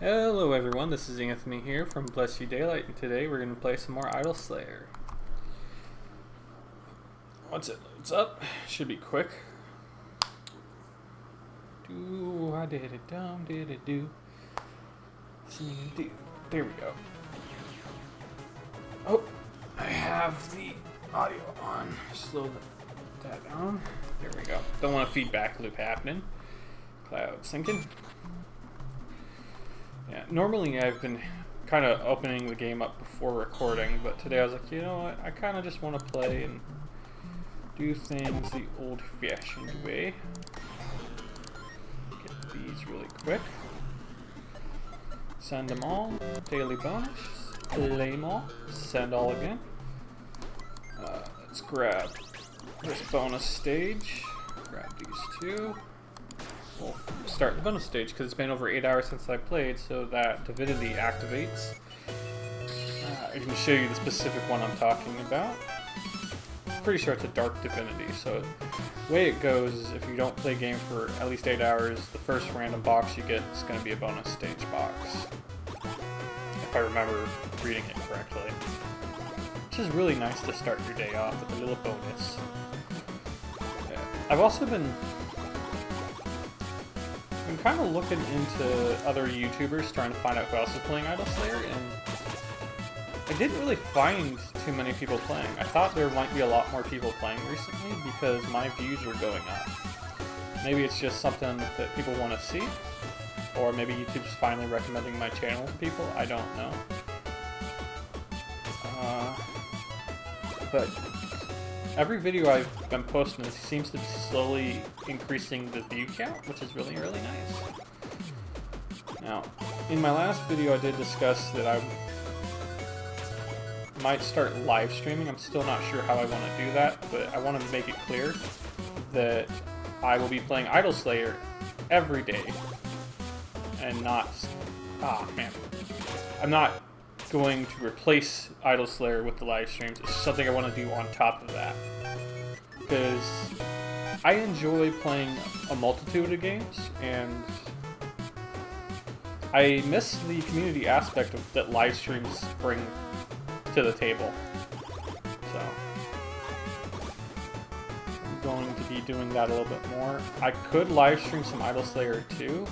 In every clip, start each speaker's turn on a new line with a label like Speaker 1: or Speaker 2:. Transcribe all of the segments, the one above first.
Speaker 1: Hello everyone, this is Anthony here from Bless You Daylight, and today we're going to play some more Idle Slayer. Once it loads up, should be quick. Do I did it, dumb did it do. Do. There we go. Oh, I have the audio on. Slow that down. There we go. Don't want a feedback loop happening. Cloud syncing. Yeah, normally I've been kind of opening the game up before recording, but today I was like, you know what, I kind of just want to play and do things the old-fashioned way. Get these really quick. Send them all. Daily bonus. Play them all. Send all again. Let's grab this bonus stage. Grab these two. We'll start the bonus stage because it's been over 8 hours since I played, so that divinity activates. I can show you the specific one I'm talking about. Pretty sure it's a dark divinity, so the way it goes is if you don't play a game for at least 8 hours, the first random box you get is going to be a bonus stage box. If I remember reading it correctly. Which is really nice to start your day off with a little bonus. Yeah. I've also been kind of looking into other YouTubers trying to find out who else is playing Idle Slayer, and I didn't really find too many people playing. I thought there might be a lot more people playing recently because my views were going up. Maybe it's just something that people want to see, or maybe YouTube's finally recommending my channel to people. I don't know. But every video I've been posting seems to be slowly increasing the view count, which is really, really nice. Now, in my last video I did discuss that I might start live streaming. I'm still not sure how I want to do that, but I want to make it clear that I will be playing Idle Slayer every day and not... I'm not going to replace Idle Slayer with the live streams. It's something I want to do on top of that, because I enjoy playing a multitude of games, and I miss the community aspect that live streams bring to the table. So I'm going to be doing that a little bit more. I could live stream some Idle Slayer too,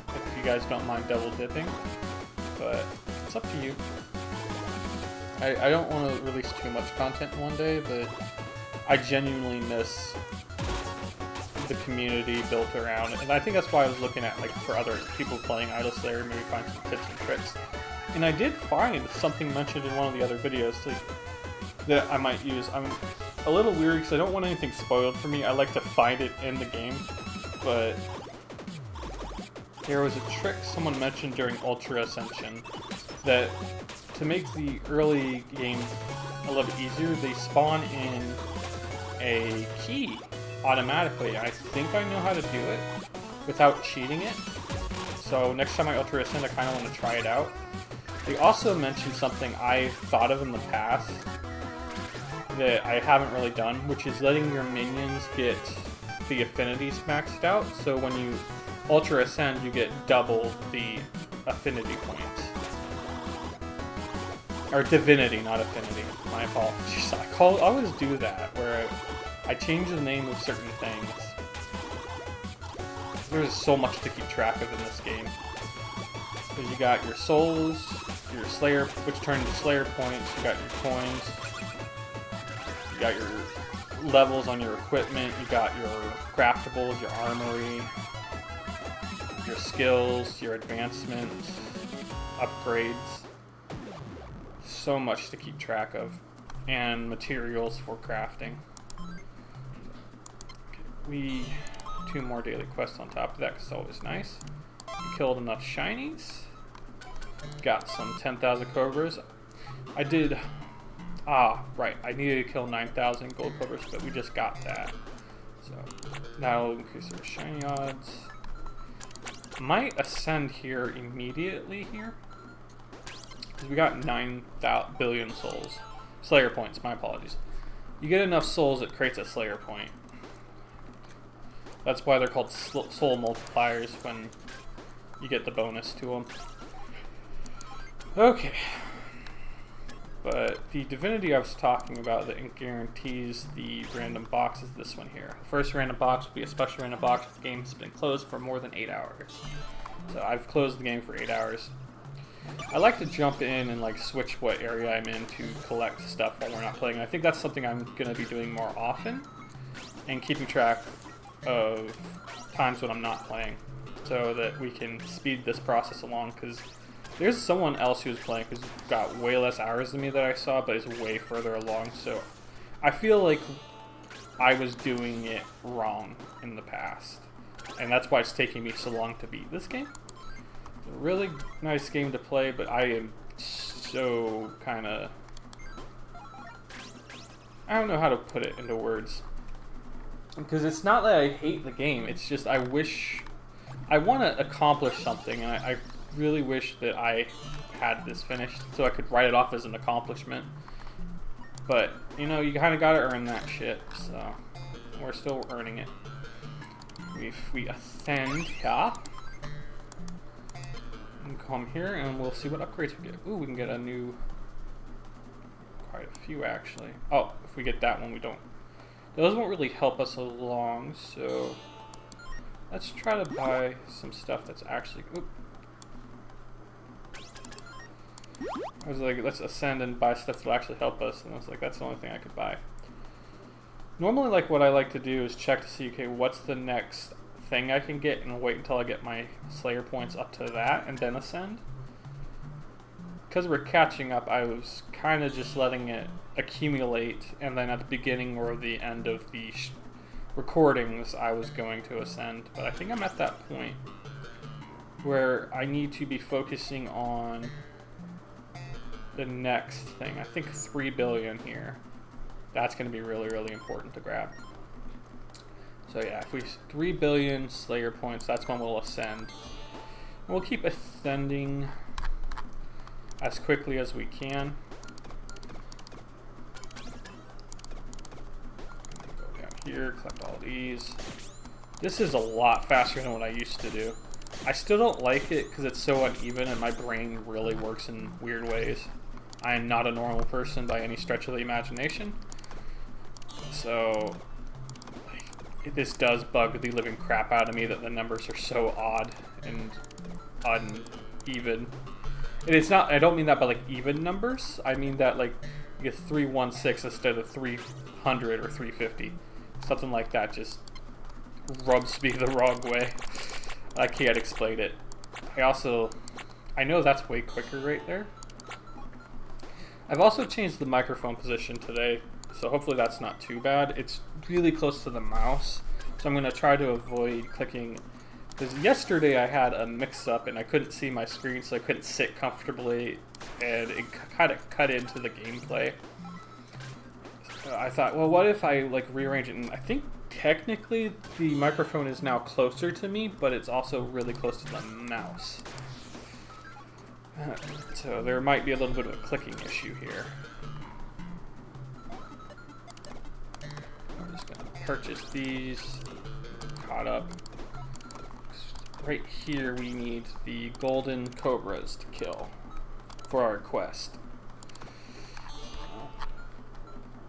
Speaker 1: if you guys don't mind double dipping, but it's up to you. I don't want to release too much content in one day, but I genuinely miss the community built around it. And I think that's why I was looking at, like, for other people playing Idle Slayer, maybe find some tips and tricks. And I did find something mentioned in one of the other videos that I might use. I'm a little weary because I don't want anything spoiled for me. I like to find it in the game, but there was a trick someone mentioned during Ultra Ascension that to make the early game a little bit easier, they spawn in a key automatically. I think I know how to do it without cheating it. So next time I Ultra Ascend, I kind of want to try it out. They also mentioned something I've thought of in the past that I haven't really done, which is letting your minions get the affinities maxed out. So when you Ultra Ascend, you get double the affinity points. Or divinity, not affinity. My apologies. I always do that, where I change the name of certain things. There's so much to keep track of in this game. Because you got your souls, your Slayer, which turn into Slayer points, you got your coins, you got your levels on your equipment, you got your craftables, your armory, your skills, your advancements, upgrades. So much to keep track of, and materials for crafting. Okay, two more daily quests on top of that, because it's always nice. We killed enough shinies. Got some 10,000 cobras. I did... right. I needed to kill 9,000 gold cobras, but we just got that. So that'll increase our shiny odds. Might ascend here immediately here. We got 9 billion souls. Slayer points, my apologies. You get enough souls, it creates a Slayer point. That's why they're called soul multipliers when you get the bonus to them. Okay. But the divinity I was talking about that guarantees the random box is this one here. The first random box will be a special random box if the game has been closed for more than 8 hours. So I've closed the game for 8 hours. I like to jump in and like switch what area I'm in to collect stuff while we're not playing. I think that's something I'm going to be doing more often, and keeping track of times when I'm not playing so that we can speed this process along, because there's someone else who's playing who's got way less hours than me that I saw, but is way further along, so I feel like I was doing it wrong in the past, and that's why it's taking me so long to beat this game. It's a really nice game to play, but I am so kind of... I don't know how to put it into words. Because it's not that I hate the game, it's just I wish... I want to accomplish something, and I really wish that I had this finished so I could write it off as an accomplishment. But, you know, you kind of got to earn that shit, so we're still earning it. If we ascend here, and come here, and we'll see what upgrades we get. Ooh, we can get a new... quite a few, actually. Oh, if we get that one, we don't... Those won't really help us along, so... Let's try to buy some stuff that's actually... Oop. I was like, let's ascend and buy stuff that'll actually help us, and I was like, that's the only thing I could buy. Normally, like, what I like to do is check to see, okay, what's the next thing I can get, and wait until I get my Slayer points up to that, and then ascend. Because we're catching up, I was kind of just letting it accumulate, and then at the beginning or the end of the recordings, I was going to ascend. But I think I'm at that point where I need to be focusing on the next thing. I think 3 billion here. That's going to be really, really important to grab. So yeah, if we 3 billion Slayer points, that's when we'll ascend. We'll keep ascending as quickly as we can. Go down here, collect all these. This is a lot faster than what I used to do. I still don't like it because it's so uneven and my brain really works in weird ways. I am not a normal person by any stretch of the imagination. So this does bug the living crap out of me that the numbers are so odd and uneven. And it's not, I don't mean that by like even numbers. I mean that like you get 316 instead of 300 or 350. Something like that just rubs me the wrong way. I can't explain it. I know that's way quicker right there. I've also changed the microphone position today, so hopefully that's not too bad. It's really close to the mouse, so I'm going to try to avoid clicking, because yesterday I had a mix-up and I couldn't see my screen, so I couldn't sit comfortably, and it kind of cut into the gameplay. So I thought, well, what if I like rearrange it? And I think technically the microphone is now closer to me, but it's also really close to the mouse. So there might be a little bit of a clicking issue here. I'm just going to purchase these. Caught up. Right here we need the golden cobras to kill for our quest.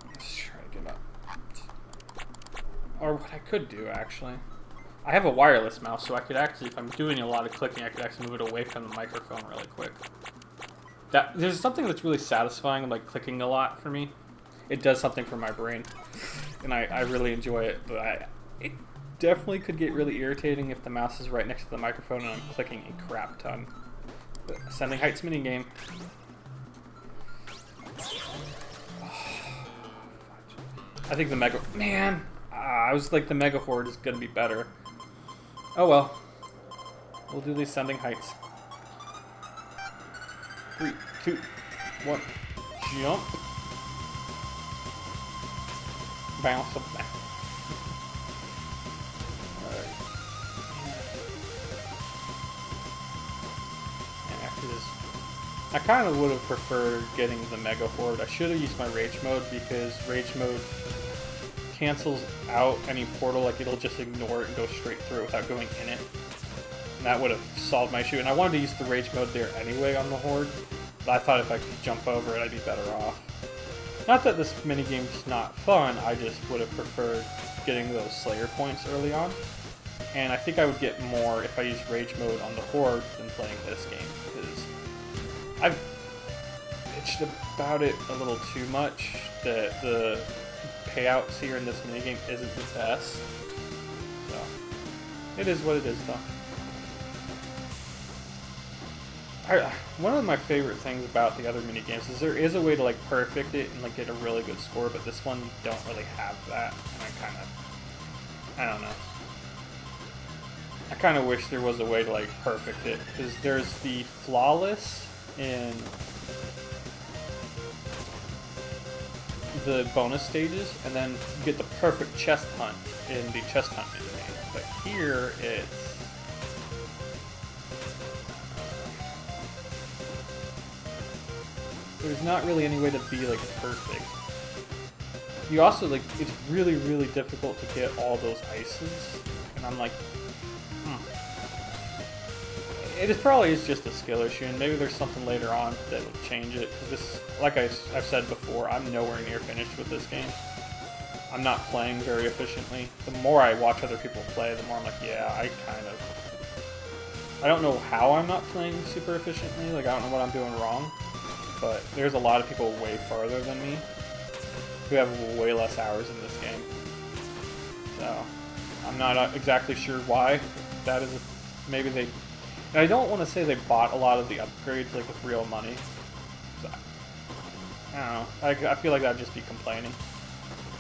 Speaker 1: Let's try to get up. Or what I could do, actually. I have a wireless mouse, so I could actually, if I'm doing a lot of clicking, I could actually move it away from the microphone really quick. There's something that's really satisfying, like clicking a lot for me. It does something for my brain, and I really enjoy it, but it definitely could get really irritating if the mouse is right next to the microphone and I'm clicking a crap ton. But Ascending Heights minigame. I think the Mega... Man! I was like, the Mega Horde is going to be better. Oh well. We'll do the Ascending Heights. 3, 2, 1. Jump. Bounce up back. Alright. And after this, I kind of would have preferred getting the Mega Horde. I should have used my Rage Mode, because Rage Mode cancels out any portal, like it'll just ignore it and go straight through without going in it. And that would have solved my issue. And I wanted to use the Rage Mode there anyway on the Horde, But I thought if I could jump over it, I'd be better off. Not that this minigame's not fun, I just would have preferred getting those Slayer points early on. And I think I would get more if I used Rage Mode on the Horde than playing this game, because I've bitched about it a little too much, that the payouts here in this minigame isn't the best. So, it is what it is, though. One of my favorite things about the other minigames is there is a way to like perfect it and like get a really good score, but this one you don't really have that, and I don't know. I kind of wish there was a way to like perfect it, because there's the flawless in the bonus stages, and then you get the perfect chest hunt in the chest hunt minigame. But here it's there's not really any way to be like perfect. You also like it's really difficult to get all those ices, and I'm like, It is probably just a skill issue, and maybe there's something later on that will change it. Because this, like I've said before, I'm nowhere near finished with this game. I'm not playing very efficiently. The more I watch other people play, the more I'm like, yeah, I don't know how I'm not playing super efficiently. Like I don't know what I'm doing wrong. But there's a lot of people way farther than me who have way less hours in this game. So I'm not exactly sure why. That is maybe they. And I don't want to say they bought a lot of the upgrades like with real money. I don't know. I feel like that'd just be complaining.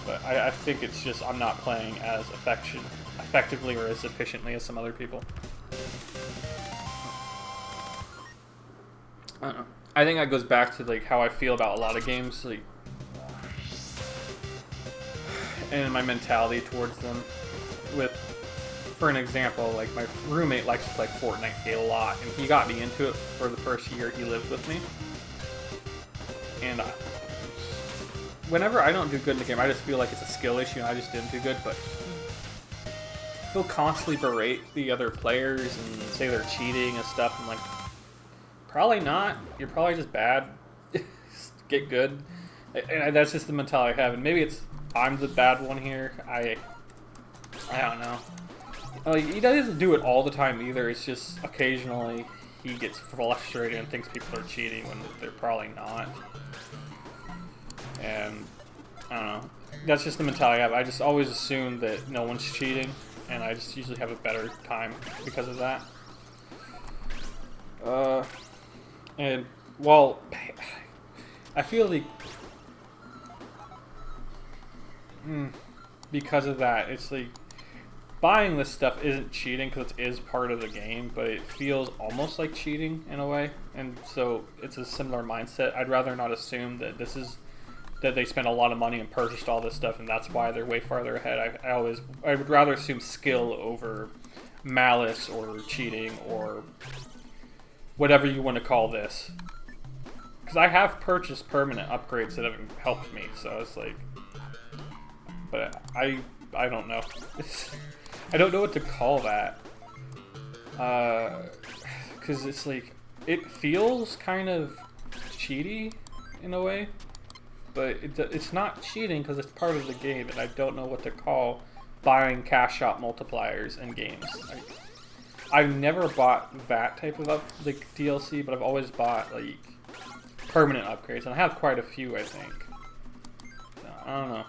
Speaker 1: But I think it's just I'm not playing as effectively or as efficiently as some other people. I don't know. I think that goes back to like how I feel about a lot of games, like, and my mentality towards them. With, for an example, like my roommate likes to play Fortnite a lot, and he got me into it for the first year he lived with me. And whenever I don't do good in the game, I just feel like it's a skill issue, and I just didn't do good. But he'll constantly berate the other players and say they're cheating and stuff. I'm like, probably not. You're probably just bad. Get good. And that's just the mentality I have. And maybe it's I'm the bad one here. I don't know. He doesn't do it all the time either. It's just occasionally he gets frustrated and thinks people are cheating when they're probably not. And I don't know. That's just the mentality I have. I just always assume that no one's cheating, and I just usually have a better time because of that. And while I feel like because of that, it's like buying this stuff isn't cheating because it is part of the game, but it feels almost like cheating in a way, and so it's a similar mindset. I'd rather not assume that that they spent a lot of money and purchased all this stuff, and that's why they're way farther ahead. I would rather assume skill over malice or cheating or whatever you want to call this, because I have purchased permanent upgrades that have helped me. So it's like, but I don't know. I don't know what to call that, because it's like it feels kind of cheaty in a way, but it's not cheating because it's part of the game, and I don't know what to call buying cash shop multipliers in games. I've never bought that type of like DLC, but I've always bought like permanent upgrades, and I have quite a few, I think. So, I don't know.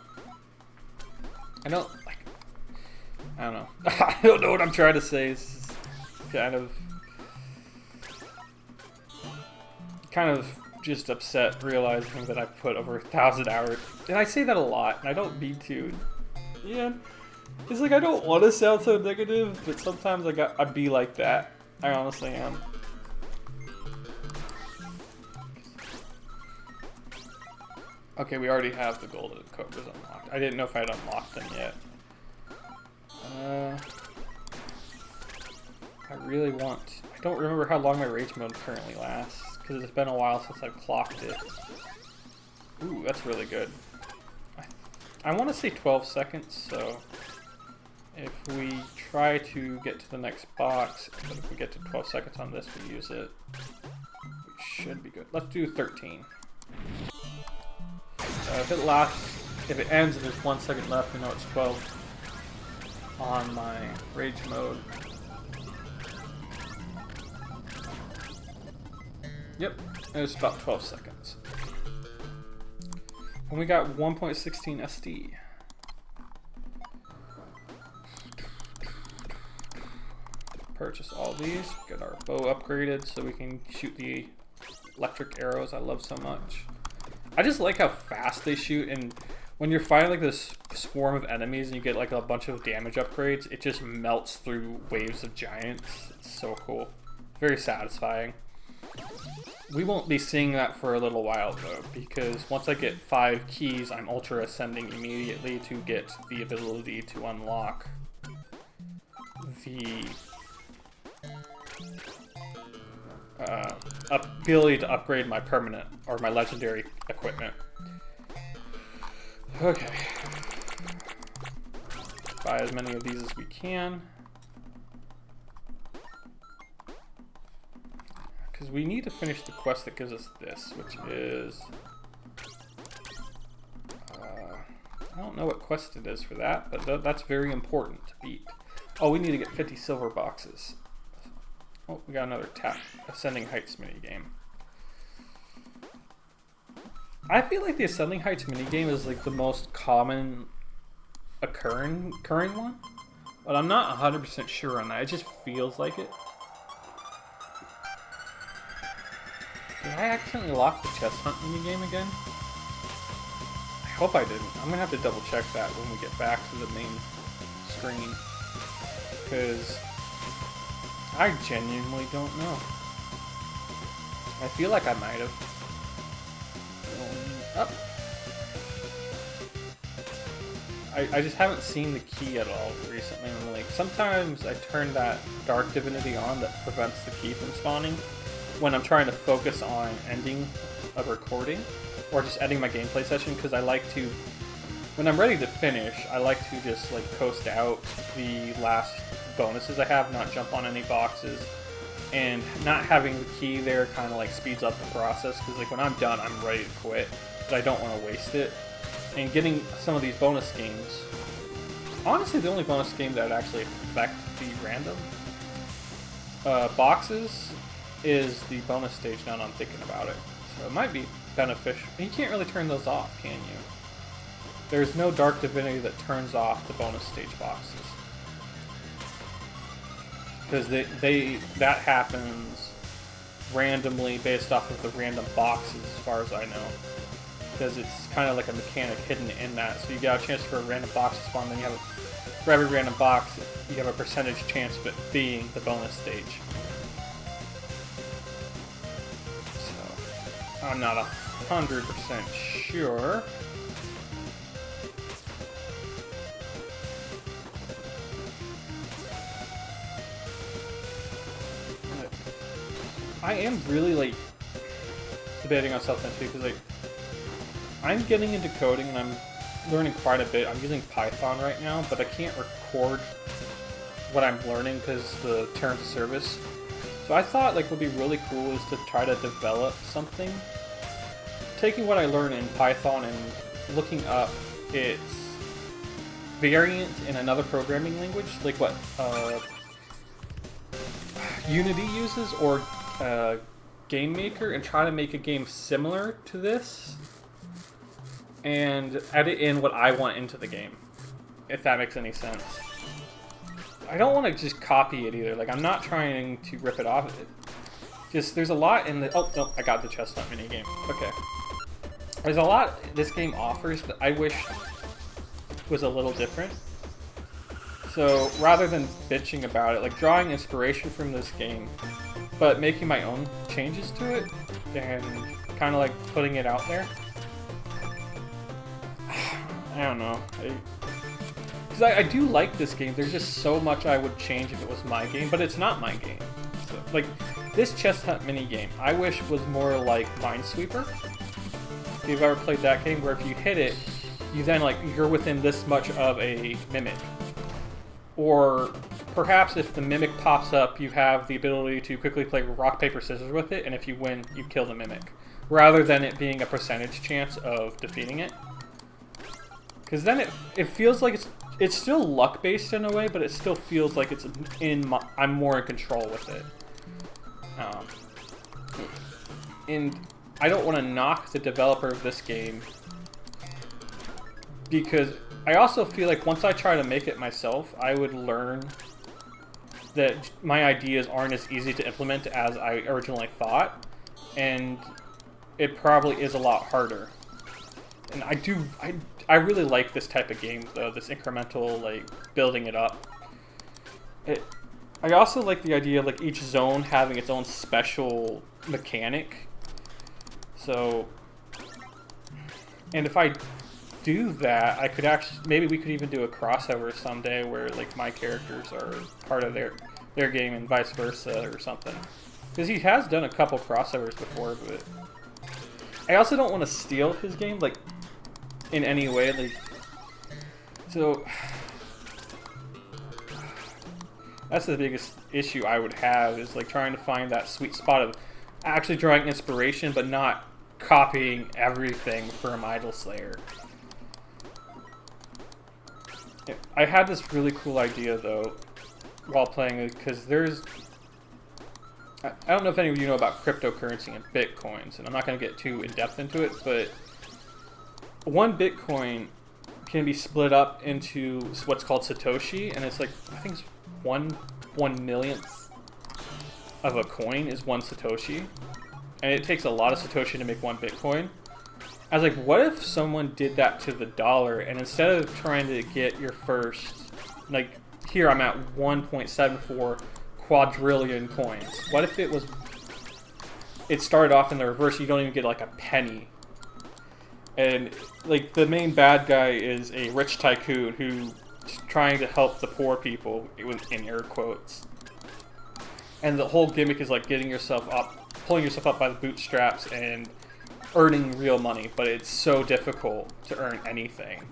Speaker 1: I don't know. I don't know what I'm trying to say. It's kind of just upset realizing that I put over 1,000 hours, and I say that a lot, and I don't mean to. Yeah, it's like I don't want to sound so negative, but sometimes I'd be like that. I honestly am. Okay, we already have the golden cobras unlocked. I didn't know if I'd unlocked them yet. I really want... I don't remember how long my rage mode currently lasts, because it's been a while since I've clocked it. Ooh, that's really good. I want to say 12 seconds, so if we try to get to the next box, but if we get to 12 seconds on this, we use it. We should be good. Let's do 13. If it ends and there's 1 second left, we know it's 12 on my rage mode. Yep, it was about 12 seconds. And we got 1.16 SD. Purchase all these, get our bow upgraded so we can shoot the electric arrows I love so much. I just like how fast they shoot, and when you're fighting like this swarm of enemies and you get like a bunch of damage upgrades, it just melts through waves of giants. It's so cool. Very satisfying. We won't be seeing that for a little while though, because once I get 5 keys, I'm ultra ascending immediately to get the ability to unlock the ability to upgrade my permanent or my legendary equipment. Okay. Buy as many of these as we can. Because we need to finish the quest that gives us this, which is... I don't know what quest it is for that, but that's very important to beat. Oh, we need to get 50 silver boxes. Oh, we got another Ascending Heights minigame. I feel like the Ascending Heights minigame is like the most common occurring one, but I'm not 100% sure on that. It just feels like it. Did I accidentally lock the chest hunt minigame again? I hope I didn't. I'm gonna have to double check that when we get back to the main screen, because I genuinely don't know. I feel like I might have. Up. I just haven't seen the key at all recently. I'm like, sometimes I turn that dark divinity on that prevents the key from spawning when I'm trying to focus on ending a recording or just ending my gameplay session, because I like to, when I'm ready to finish, I like to just like coast out the last bonuses I have, not jump on any boxes, and not having the key there kind of like speeds up the process, because like when I'm done, I'm ready to quit, but I don't want to waste it. And getting some of these bonus games, honestly the only bonus game that actually affect the random boxes is the bonus stage, now that I'm thinking about it. So it might be beneficial. You can't really turn those off, can you? There's no dark divinity that turns off the bonus stage boxes, because that happens randomly based off of the random boxes, as far as I know, because it's kind of like a mechanic hidden in that. So you got a chance for a random box to spawn, then you have for every random box you have a percentage chance of it being the bonus stage. So I'm not 100% sure. I am really like debating on something too, because like I'm getting into coding and I'm learning quite a bit. I'm using Python right now, but I can't record what I'm learning because the terms of service. So I thought like what would be really cool is to try to develop something, taking what I learned in Python and looking up its variant in another programming language, like what Unity uses, or Game Maker, and try to make a game similar to this and edit in what I want into the game, if that makes any sense. I don't want to just copy it either. Like, I'm not trying to rip it off. Just, there's a lot in the... Oh, no, I got the chestnut minigame. Okay. There's a lot this game offers that I wish was a little different. So, rather than bitching about it, like, drawing inspiration from this game, but making my own changes to it, and kind of, like, putting it out there. I don't know. Because I do like this game. There's just so much I would change if it was my game, but it's not my game. So, like, this chest hunt mini game, I wish was more like Minesweeper. If you've ever played that game, where if you hit it, you then, like, you're within this much of a mimic. Or perhaps if the mimic pops up, you have the ability to quickly play rock, paper, scissors with it, and if you win, you kill the mimic. Rather than it being a percentage chance of defeating it. Because then it feels like it's still luck-based in a way, but it still feels like it's I'm more in control with it. And I don't want to knock the developer of this game, because I also feel like once I try to make it myself, I would learn that my ideas aren't as easy to implement as I originally thought, and it probably is a lot harder. And I really like this type of game though, this incremental, like, building it up. I also like the idea of like each zone having its own special mechanic. So, and if I do that, I could actually, maybe we could even do a crossover someday where like my characters are part of their game and vice versa or something. Because he has done a couple crossovers before, but I also don't want to steal his game, like, in any way, like, so that's the biggest issue I would have, is like trying to find that sweet spot of actually drawing inspiration but not copying everything from Idol Slayer. I had this really cool idea though while playing it, because I don't know if any of you know about cryptocurrency and bitcoins, and I'm not going to get too in-depth into it, but one bitcoin can be split up into what's called Satoshi, and it's like, I think it's one millionth of a coin is one Satoshi, and it takes a lot of Satoshi to make one bitcoin. I was like, what if someone did that to the dollar, and instead of trying to get your first, like, here I'm at 1.74 quadrillion coins. What if it started off in the reverse, you don't even get like a penny. And like the main bad guy is a rich tycoon who's trying to help the poor people, in air quotes. And the whole gimmick is like getting yourself up, pulling yourself up by the bootstraps and earning real money, but it's so difficult to earn anything.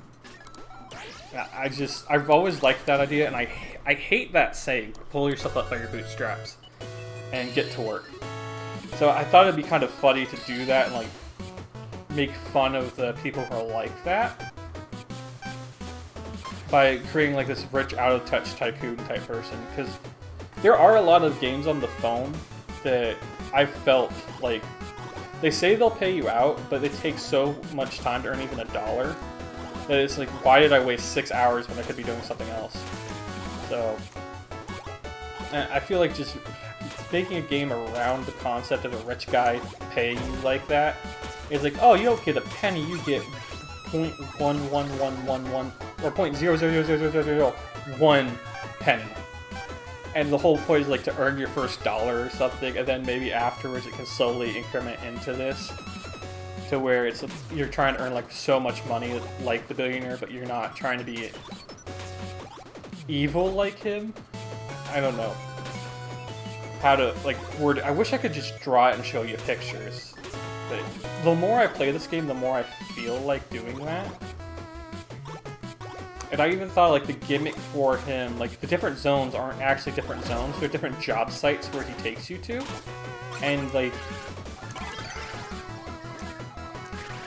Speaker 1: I've always liked that idea, and I hate that saying, pull yourself up by your bootstraps and get to work. So I thought it'd be kind of funny to do that and like make fun of the people who are like that by creating like this rich, out-of-touch tycoon type person. Because there are a lot of games on the phone that I felt like they say they'll pay you out, but it takes so much time to earn even $1 that it's like, why did I waste 6 hours when I could be doing something else? So, I feel like just making a game around the concept of a rich guy paying you like that is like, oh, you don't get a penny, you get 0.11111 or 0.0000001 penny. And the whole point is like to earn your first $1 or something, and then maybe afterwards it can slowly increment into this, to where it's you're trying to earn like so much money like the billionaire, but you're not trying to be evil like him. I don't know how to like word it. I wish I could just draw it and show you pictures, but the more I play this game, the more I feel like doing that. And I even thought like the gimmick for him, like the different zones aren't actually different zones, they're different job sites where he takes you to. And like,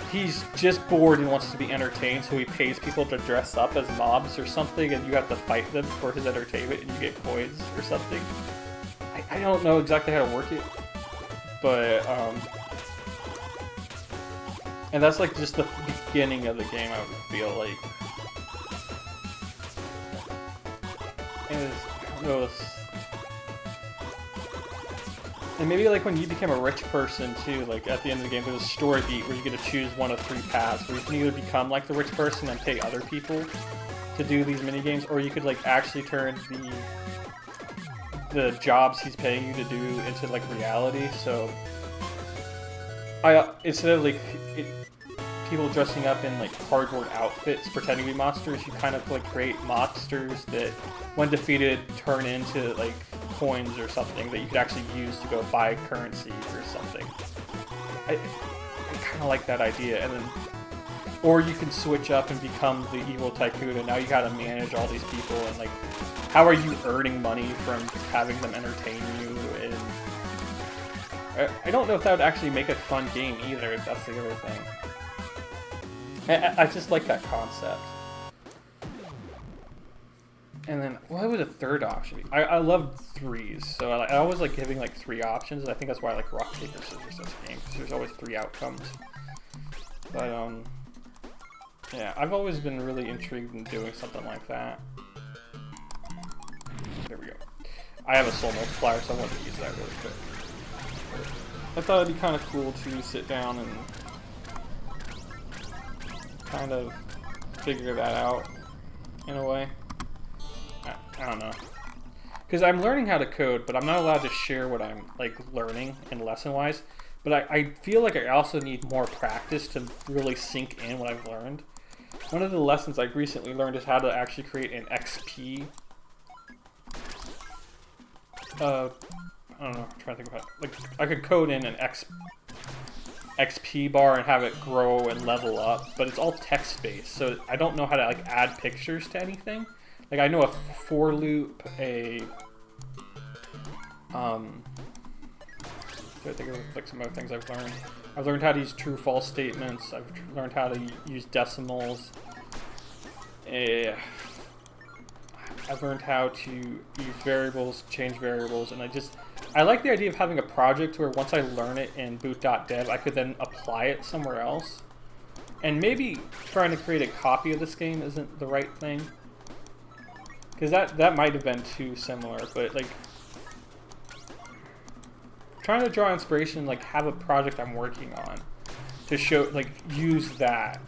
Speaker 1: he's just bored and wants to be entertained, so he pays people to dress up as mobs or something, and you have to fight them for his entertainment, and you get coins or something. I don't know exactly how to work it, but, and that's like just the beginning of the game, I would feel like. And I don't know, and maybe like when you become a rich person too, like at the end of the game there's a story beat where you get to choose one of 3 paths, where you can either become like the rich person and pay other people to do these mini games, or you could like actually turn the jobs he's paying you to do into like reality. So instead of like people dressing up in like cardboard outfits pretending to be monsters, you kind of like create monsters that when defeated turn into like coins or something that you could actually use to go buy currency or something. I kind of like that idea. And then Or you can switch up and become the evil tycoon, and now you gotta manage all these people, and like, how are you earning money from having them entertain you? And I don't know if that would actually make a fun game either. That's the other thing. I just like that concept. And then, what would a third option be? I love threes, so I always like giving like 3 options. I think that's why I like rock, paper, scissors as a game, because there's always 3 outcomes. But yeah, I've always been really intrigued in doing something like that. There we go. I have a soul multiplier, so I wanted to use that really quick. I thought it'd be kind of cool to sit down and kind of figure that out in a way. I don't know, because I'm learning how to code, but I'm not allowed to share what I'm like learning in lesson wise. But I feel like I also need more practice to really sink in what I've learned. One of the lessons I recently learned is how to actually create an XP. I don't know. I'm trying to think about it. Like, I could code in an XP bar and have it grow and level up, but it's all text based, so I don't know how to like add pictures to anything. Like, I know a for loop, I think of like some other things I've learned. I've learned how to use true-false statements. I've learned how to use decimals. I've learned how to use variables, change variables, and I like the idea of having a project where once I learn it in boot.dev, I could then apply it somewhere else. And maybe trying to create a copy of this game isn't the right thing, because that might have been too similar, but like trying to draw inspiration, like have a project I'm working on to show, like use that.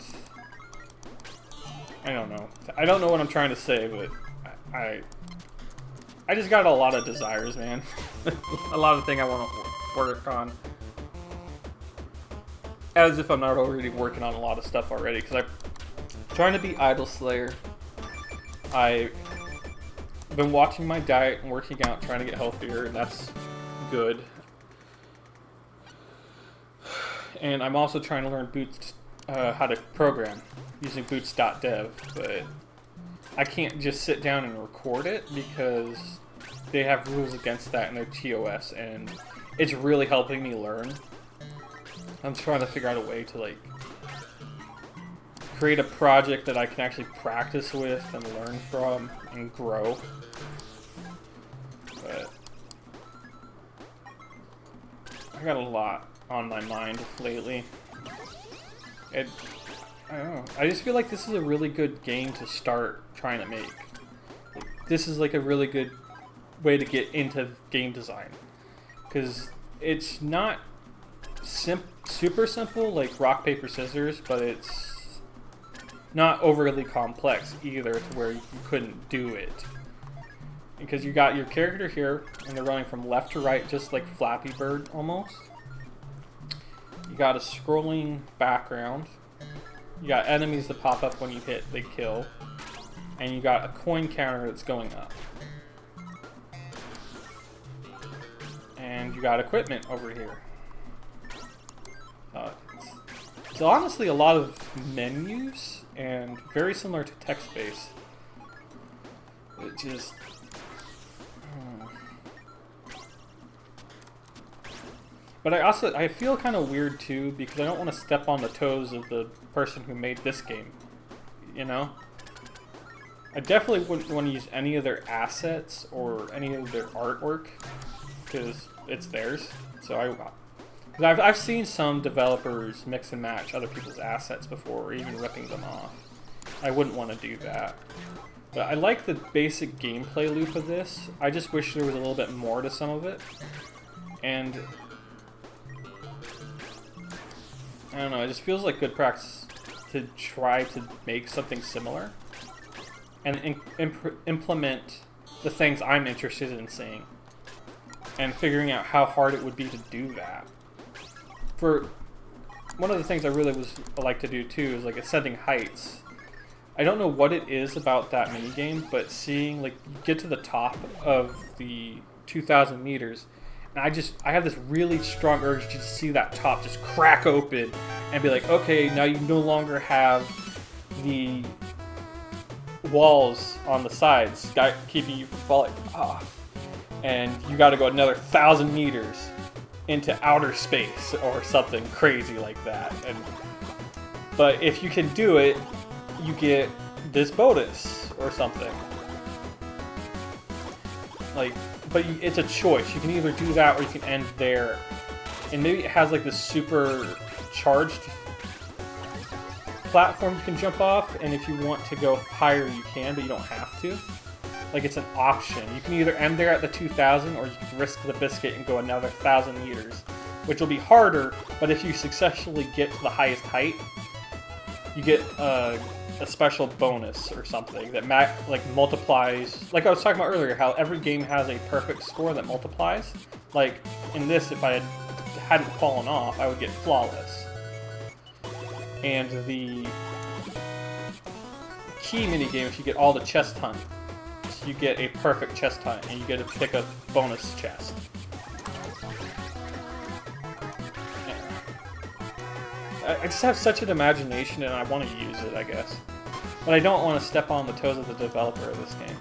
Speaker 1: I don't know what I'm trying to say, but I just got a lot of desires, man. A lot of things I want to work on. As if I'm not already working on a lot of stuff already, because I'm trying to be Idol Slayer. I've been watching my diet and working out, trying to get healthier, and that's good. And I'm also trying to learn how to program using boots.dev, but I can't just sit down and record it because they have rules against that in their TOS, and it's really helping me learn. I'm trying to figure out a way to like create a project that I can actually practice with and learn from and grow. But I got a lot on my mind lately. I don't know. I just feel like this is a really good game to start trying to make. This is like a really good way to get into game design, because it's not super simple like rock, paper, scissors, but it's not overly complex either to where you couldn't do it. Because you got your character here, and they're running from left to right, just like Flappy Bird almost. You got a scrolling background. You got enemies that pop up when you hit, they kill. And you got a coin counter that's going up. And you got equipment over here. It's honestly a lot of menus and very similar to text-based. It just... But I feel kind of weird too, because I don't want to step on the toes of the person who made this game, you know? I definitely wouldn't want to use any of their assets or any of their artwork, because it's theirs. So I've seen some developers mix and match other people's assets before, or even ripping them off. I wouldn't want to do that. But I like the basic gameplay loop of this. I just wish there was a little bit more to some of it. And I don't know, it just feels like good practice to try to make something similar and implement the things I'm interested in seeing, and figuring out how hard it would be to do that. For one of the things I really like to do too is like ascending heights. I don't know what it is about that minigame, but seeing like you get to the top of the 2,000 meters, and I have this really strong urge to see that top just crack open and be like, okay, now you no longer have the walls on the sides keeping you from falling off, and you got to go another 1,000 meters into outer space or something crazy like that. But if you can do it, you get this bonus or something. Like, but it's a choice. You can either do that or you can end there. And maybe it has like this super charged platform you can jump off, and if you want to go higher you can, but you don't have to. Like, it's an option. You can either end there at the 2,000 or you can risk the biscuit and go another 1,000 meters, which will be harder, but if you successfully get to the highest height, you get a special bonus or something that like multiplies. Like I was talking about earlier, how every game has a perfect score that multiplies. Like in this, if I hadn't fallen off, I would get flawless. And the key minigame, if you get all the chest hunt, you get a perfect chest hunt, and you get to pick a bonus chest. I just have such an imagination, and I want to use it, I guess. But I don't want to step on the toes of the developer of this game.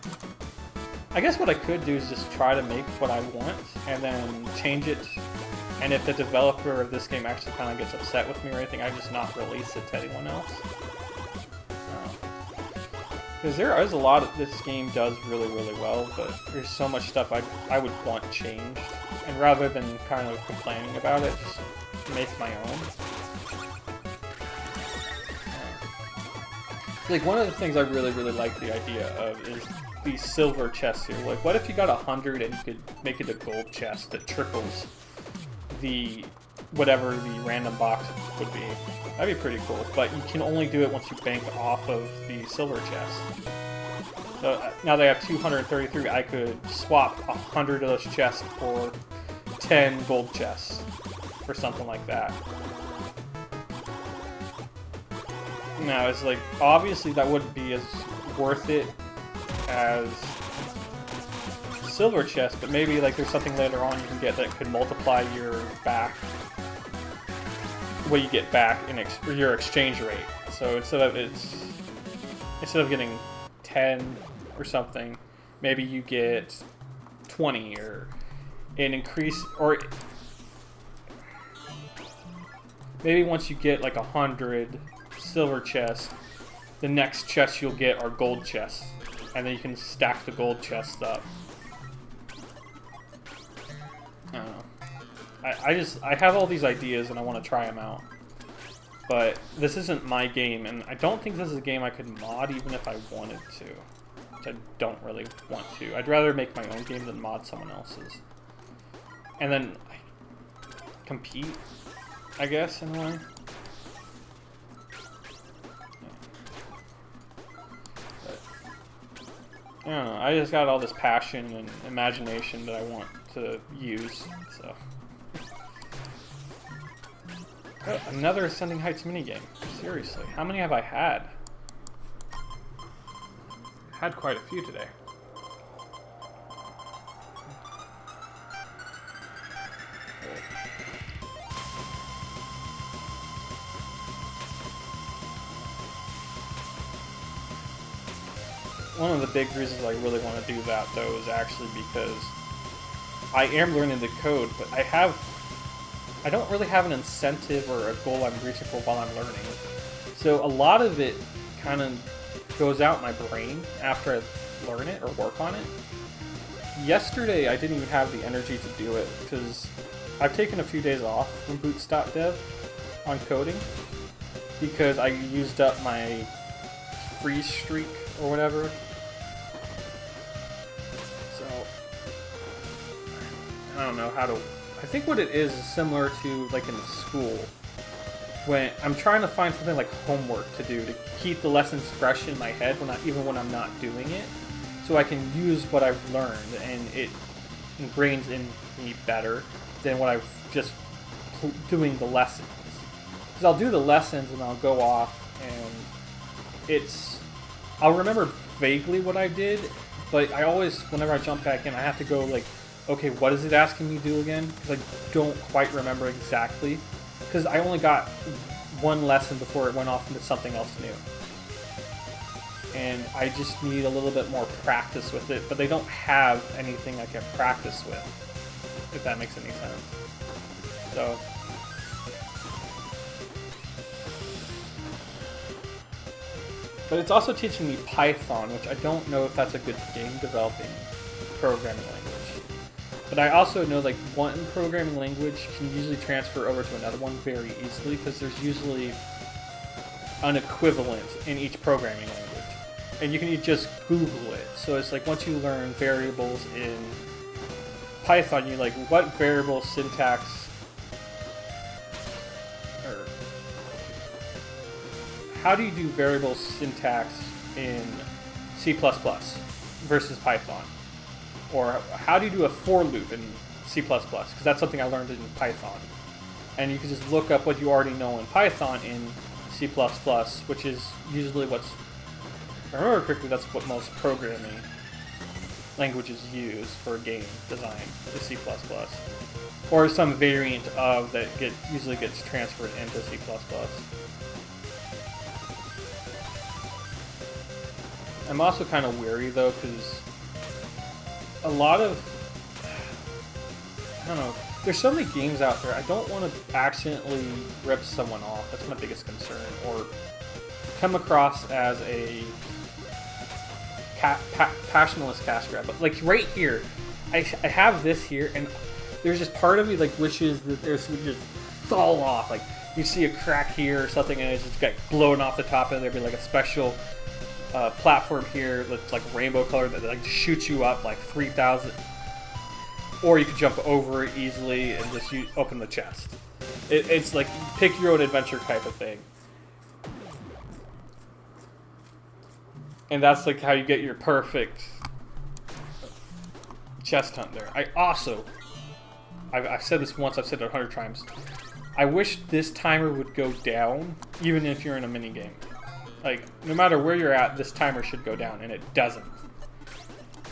Speaker 1: I guess what I could do is just try to make what I want, and then change it. And if the developer of this game actually kind of gets upset with me or anything, I just not release it to anyone else. Because there is a lot of this game does really, really well, but there's so much stuff I would want changed. And rather than kind of complaining about it, just make my own. Like, one of the things I really, really like the idea of is these silver chests here. Like, what if you got 100 and you could make it a gold chest that triples the whatever the random box would be? That'd be pretty cool, but you can only do it once you bank off of the silver chest. So now they have 233, I could swap 100 of those chests for 10 gold chests, or something like that. Now, it's like, obviously that wouldn't be as worth it as silver chest, but maybe like there's something later on you can get that could multiply your back, what you get back in your exchange rate. So instead of getting 10 or something, maybe you get 20 or an increase, or maybe once you get like 100 silver chests, the next chest you'll get are gold chests, and then you can stack the gold chests up. I don't know. I have all these ideas and I want to try them out, but this isn't my game, and I don't think this is a game I could mod even if I wanted to, which I don't really want to. I'd rather make my own game than mod someone else's, and then compete, I guess, in a way. I don't know, I just got all this passion and imagination that I want to use, so. Oh, another Ascending Heights minigame. Seriously, how many have I had? Had quite a few today. One of the big reasons I really want to do that, though, is actually because I am learning the code, but I don't really have an incentive or a goal I'm reaching for while I'm learning. So a lot of it kind of goes out my brain after I learn it or work on it. Yesterday, I didn't even have the energy to do it because I've taken a few days off from Bootstop Dev on coding because I used up my freeze streak or whatever. So I don't know how to. I think what it is similar to like in school when I'm trying to find something like homework to do to keep the lessons fresh in my head even when I'm not doing it, so I can use what I've learned and it ingrains in me better than what I've just doing the lessons. Because I'll do the lessons and I'll go off and I'll remember vaguely what I did, but I always, whenever I jump back in, I have to go like, okay, what is it asking me to do again? Because I don't quite remember exactly. Because I only got one lesson before it went off into something else new. And I just need a little bit more practice with it, but they don't have anything I can practice with, if that makes any sense. So, but it's also teaching me Python, which I don't know if that's a good game developing programming language. But I also know like one programming language can usually transfer over to another one very easily because there's usually an equivalent in each programming language. And you can just Google it. So it's like once you learn variables in Python, you're like, what variable syntax, or how do you do variable syntax in C++ versus Python? Or how do you do a for loop in C++? Because that's something I learned in Python. And you can just look up what you already know in Python in C++, which is usually what's, if I remember correctly, that's what most programming languages use for game design, is C++. Or some variant of that usually gets transferred into C++. I'm also kind of weary though, because a lot of, I don't know, there's so many games out there, I don't want to accidentally rip someone off. That's my biggest concern. Or come across as a passionless cash grab. But like right here, I have this here, and there's just part of me like wishes that this would just fall off. Like you see a crack here or something, and it just got blown off the top, and there'd be like a special platform here that's like rainbow colored that like shoots you up like 3,000, or you could jump over it easily and just open the chest. It's like pick your own adventure type of thing, and that's like how you get your perfect chest hunt there. I've said this once, I've said it 100 times. I wish this timer would go down even if you're in a mini game. Like, no matter where you're at, this timer should go down, and it doesn't.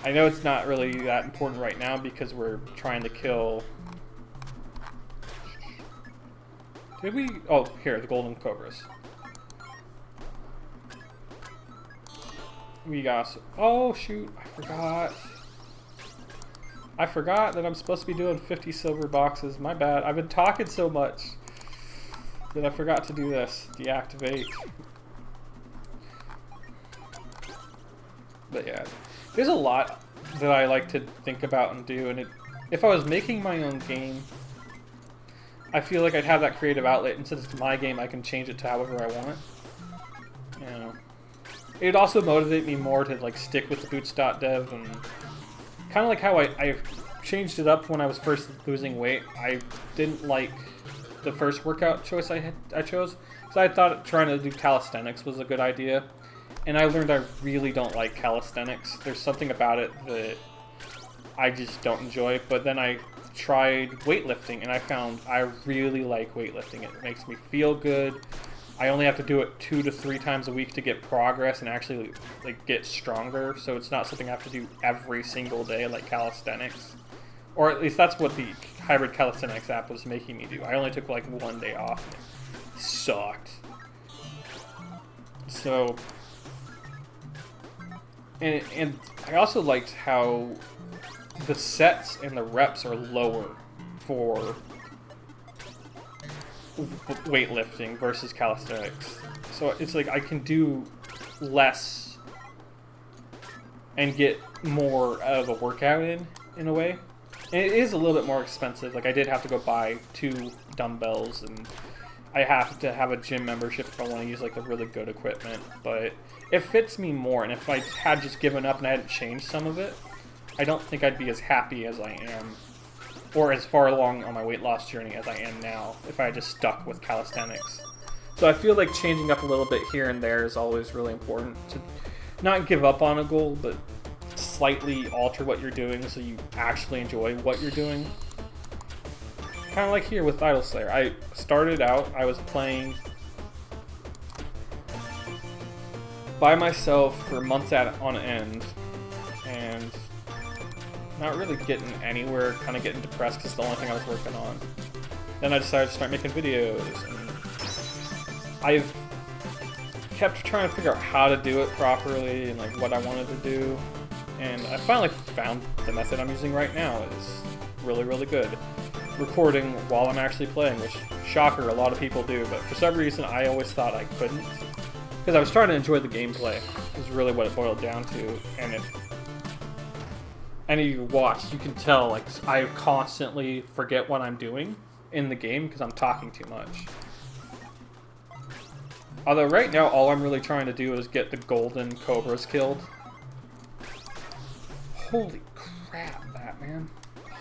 Speaker 1: I know it's not really that important right now because we're trying to kill... Did we... Oh, here, the golden cobras. We got... Oh, shoot, I forgot. I forgot that I'm supposed to be doing 50 silver boxes. My bad. I've been talking so much that I forgot to do this. Deactivate. But yeah, there's a lot that I like to think about and do, and if I was making my own game, I feel like I'd have that creative outlet, and since it's my game, I can change it to however I want. You know, it'd also motivate me more to like stick with the boots.dev, and kind of like how I changed it up when I was first losing weight. I didn't like the first workout choice I chose, so I thought trying to do calisthenics was a good idea. And I learned I really don't like calisthenics. There's something about it that I just don't enjoy. But then I tried weightlifting, and I found I really like weightlifting. It makes me feel good. I only have to do it 2 to 3 times a week to get progress and actually like get stronger. So it's not something I have to do every single day like calisthenics. Or at least that's what the hybrid calisthenics app was making me do. I only took like 1 day off. It sucked. So... And I also liked how the sets and the reps are lower for weightlifting versus calisthenics. So it's like I can do less and get more of a workout in a way. And it is a little bit more expensive. Like I did have to go buy 2 dumbbells, and I have to have a gym membership if I want to use like the really good equipment, but it fits me more. And if I had just given up and I hadn't changed some of it, I don't think I'd be as happy as I am, or as far along on my weight loss journey as I am now if I had just stuck with calisthenics. So I feel like changing up a little bit here and there is always really important, to not give up on a goal, but slightly alter what you're doing so you actually enjoy what you're doing. Kind of like here with Idol Slayer. I started out, I was playing by myself for months on end, and not really getting anywhere, kind of getting depressed because it's the only thing I was working on. Then I decided to start making videos, and I've kept trying to figure out how to do it properly and like what I wanted to do, and I finally found the method I'm using right now. It's really, really good. Recording while I'm actually playing, which, shocker, a lot of people do, but for some reason I always thought I couldn't. Because I was trying to enjoy the gameplay, is really what it boiled down to, and if any of you watch, you can tell, like, I constantly forget what I'm doing in the game because I'm talking too much. Although right now, all I'm really trying to do is get the golden cobras killed. Holy crap, Batman.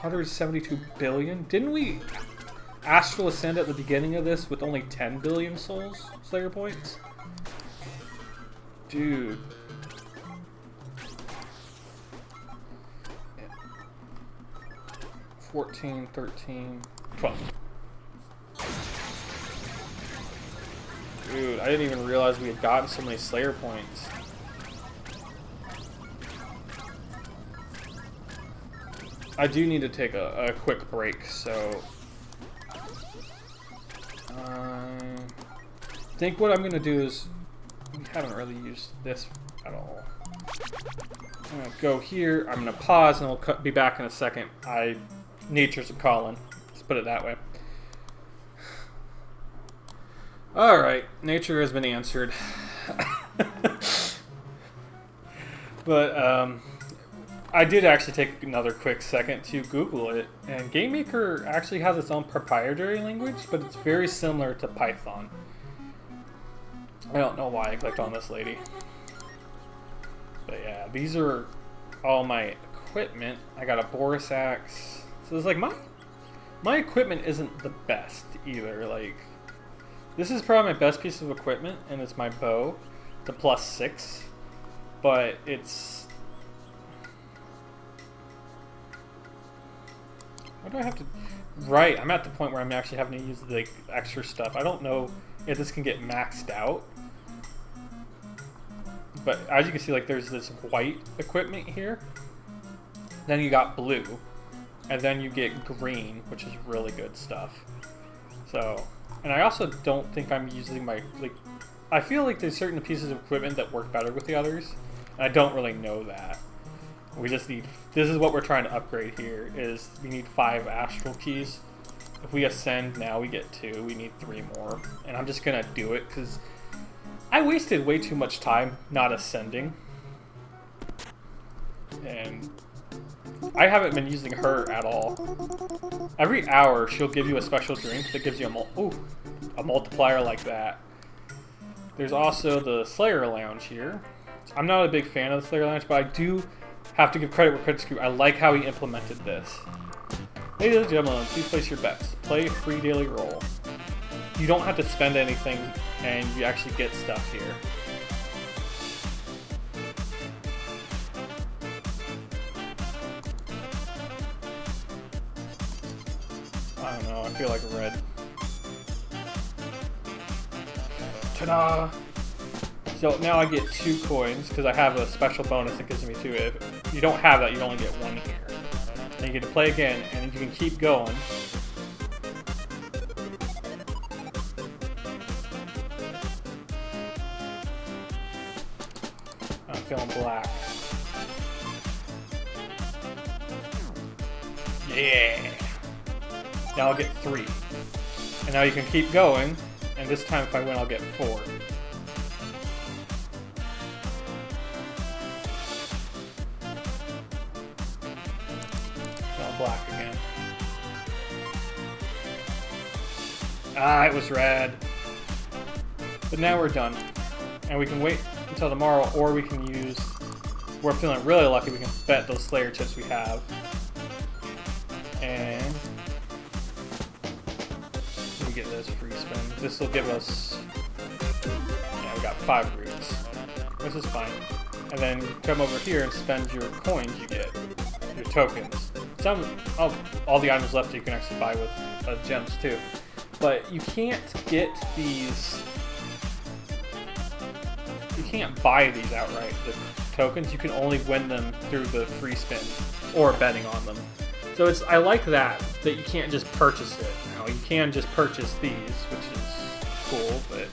Speaker 1: 172 billion? Didn't we astral ascend at the beginning of this with only 10 billion souls, Slayer points? Dude. 14, 13, 12. Dude, I didn't even realize we had gotten so many Slayer points. I do need to take a quick break, so I think what I'm going to do is, we haven't really used this at all. I'm going to go here, I'm going to pause, and we'll be back in a second. Nature's a calling, let's put it that way. Alright, nature has been answered. But, I did actually take another quick second to Google it, and GameMaker actually has its own proprietary language, but it's very similar to Python. I don't know why I clicked on this lady. But yeah, these are all my equipment. I got a Boris axe. So it's like my equipment isn't the best either. Like, this is probably my best piece of equipment, and it's my bow, the +6. But it's... What do I have to... Right, I'm at the point where I'm actually having to use the extra stuff. I don't know if this can get maxed out. But as you can see, like, there's this white equipment here. Then you got blue. And then you get green, which is really good stuff. So, and I also don't think I'm using my, like, I feel like there's certain pieces of equipment that work better with the others. And I don't really know that. We just need, this is what we're trying to upgrade here, is we need 5 astral keys. If we ascend now, we get 2. We need 3 more. And I'm just going to do it because I wasted way too much time not ascending. And I haven't been using her at all. Every hour, she'll give you a special drink that gives you a multiplier like that. There's also the Slayer Lounge here. I'm not a big fan of the Slayer Lounge, but I do have to give credit where credit's due. I like how he implemented this. Ladies and gentlemen, please place your bets. Play free daily roll. You don't have to spend anything, and you actually get stuff here. I don't know, I feel like red. Ta-da! So now I get 2 coins, because I have a special bonus that gives me 2. If you don't have that, you only get 1 here. Then you get to play again, and you can keep going. I'm feeling black. Yeah! Now I'll get 3. And now you can keep going, and this time if I win, I'll get 4. Black again. Ah, it was red. But now we're done. And we can wait until tomorrow, or we can use... We're feeling really lucky, we can bet those Slayer chips we have. And... we get this free spin. This will give us... Yeah, we got 5 roots. This is fine. And then come over here and spend your coins you get. Your tokens. All the items left you can actually buy with gems too. But you can't get these... You can't buy these outright, the tokens. You can only win them through the free spins or betting on them. So I like that you can't just purchase it. Now you can just purchase these, which is cool, but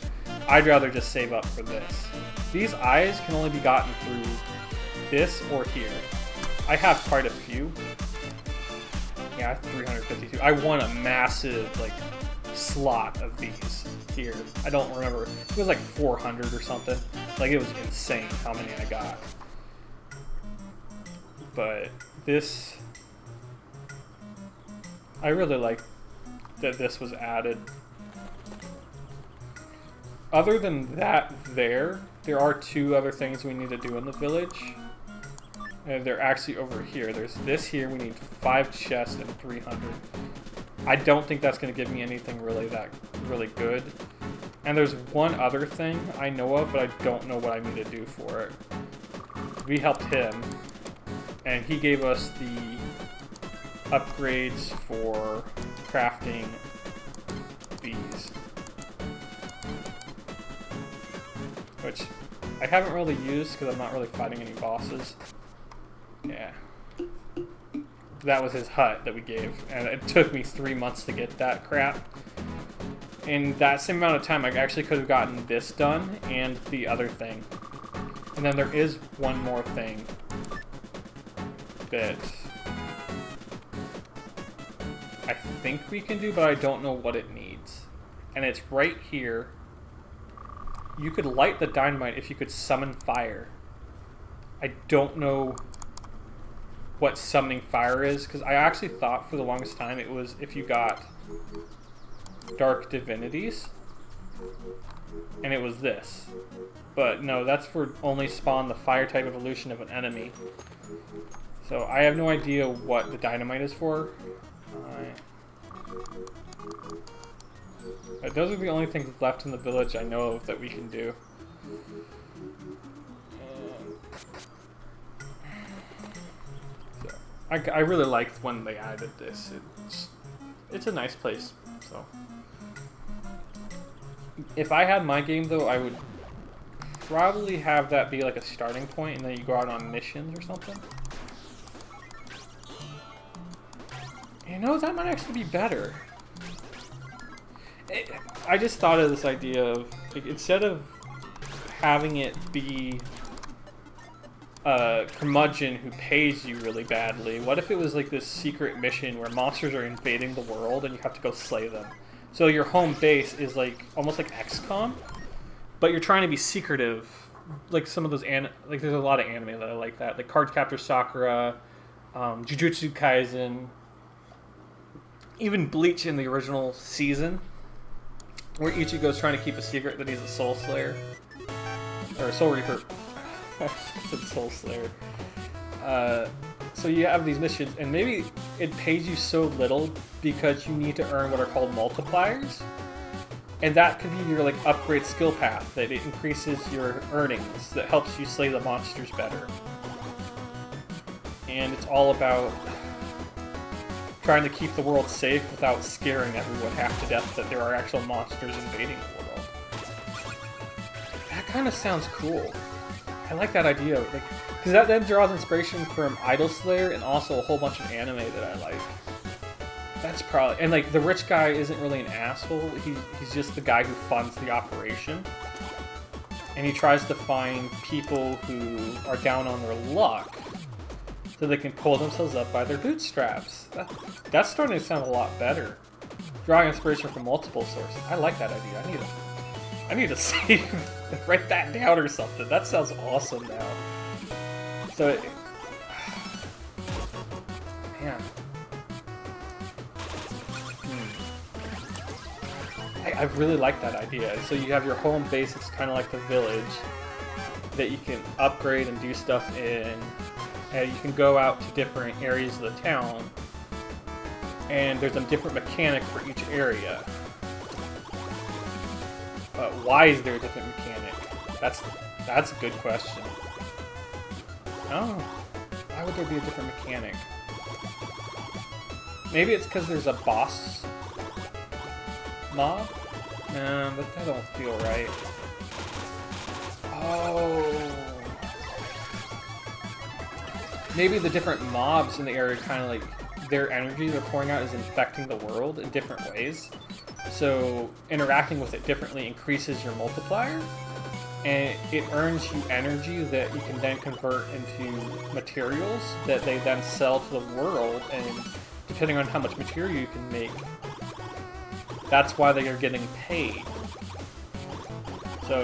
Speaker 1: I'd rather just save up for this. These eyes can only be gotten through this or here. I have quite a few. Yeah, I have 352. I won a massive, like, slot of these here. I don't remember. It was like 400 or something. Like, it was insane how many I got. But this... I really like that this was added. Other than that there are two other things we need to do in the village. And they're actually over here. There's this here. We need 5 chests and 300. I don't think that's going to give me anything really good. And there's one other thing I know of, but I don't know what I need to do for it. We helped him, and he gave us the upgrades for crafting these. Which I haven't really used because I'm not really fighting any bosses. Yeah. That was his hut that we gave, and it took me 3 months to get that crap. In that same amount of time, I actually could have gotten this done and the other thing. And then there is one more thing that I think we can do, but I don't know what it needs. And it's right here. You could light the dynamite if you could summon fire. I don't know what summoning fire is, because I actually thought for the longest time it was if you got dark divinities, and it was this. But no, that's for only spawn the fire type evolution of an enemy. So I have no idea what the dynamite is for. But those are the only things left in the village I know of that we can do. So, I really liked when they added this. It's a nice place. So if I had my game though, I would probably have that be like a starting point, and then you go out on missions or something. You know, that might actually be better. I just thought of this idea of, like, instead of having it be a curmudgeon who pays you really badly, what if it was like this secret mission where monsters are invading the world and you have to go slay them? So your home base is like almost like XCOM, but you're trying to be secretive. Like some of those like there's a lot of anime that I like that, like Cardcaptor Sakura, Jujutsu Kaisen, even Bleach in the original season, where Ichigo's trying to keep a secret that he's a Soul Slayer. Or a Soul Reaper. I said Soul Slayer. So you have these missions, and maybe it pays you so little because you need to earn what are called multipliers. And that could be your like upgrade skill path, that it increases your earnings, that helps you slay the monsters better. And it's all about trying to keep the world safe without scaring everyone half to death that there are actual monsters invading the world. That kind of sounds cool. I like that idea, like, because that then draws inspiration from Idol Slayer and also a whole bunch of anime that I like. That's probably, and like the rich guy isn't really an asshole. He's just the guy who funds the operation, and he tries to find people who are down on their luck, so they can pull themselves up by their bootstraps. That's starting to sound a lot better. Drawing inspiration from multiple sources. I like that idea. I need to save, write that down or something. That sounds awesome now. So, man. I really like that idea. So you have your home base, it's kind of like the village, that you can upgrade and do stuff in. And you can go out to different areas of the town, and there's a different mechanic for each area. Why is there a different mechanic? That's a good question. Oh, why would there be a different mechanic? Maybe it's because there's a boss mob? No, but that don't feel right. Oh. Maybe the different mobs in the area kind of like, their energy they're pouring out is infecting the world in different ways. So interacting with it differently increases your multiplier, and it earns you energy that you can then convert into materials that they then sell to the world, and depending on how much material you can make, that's why they are getting paid. So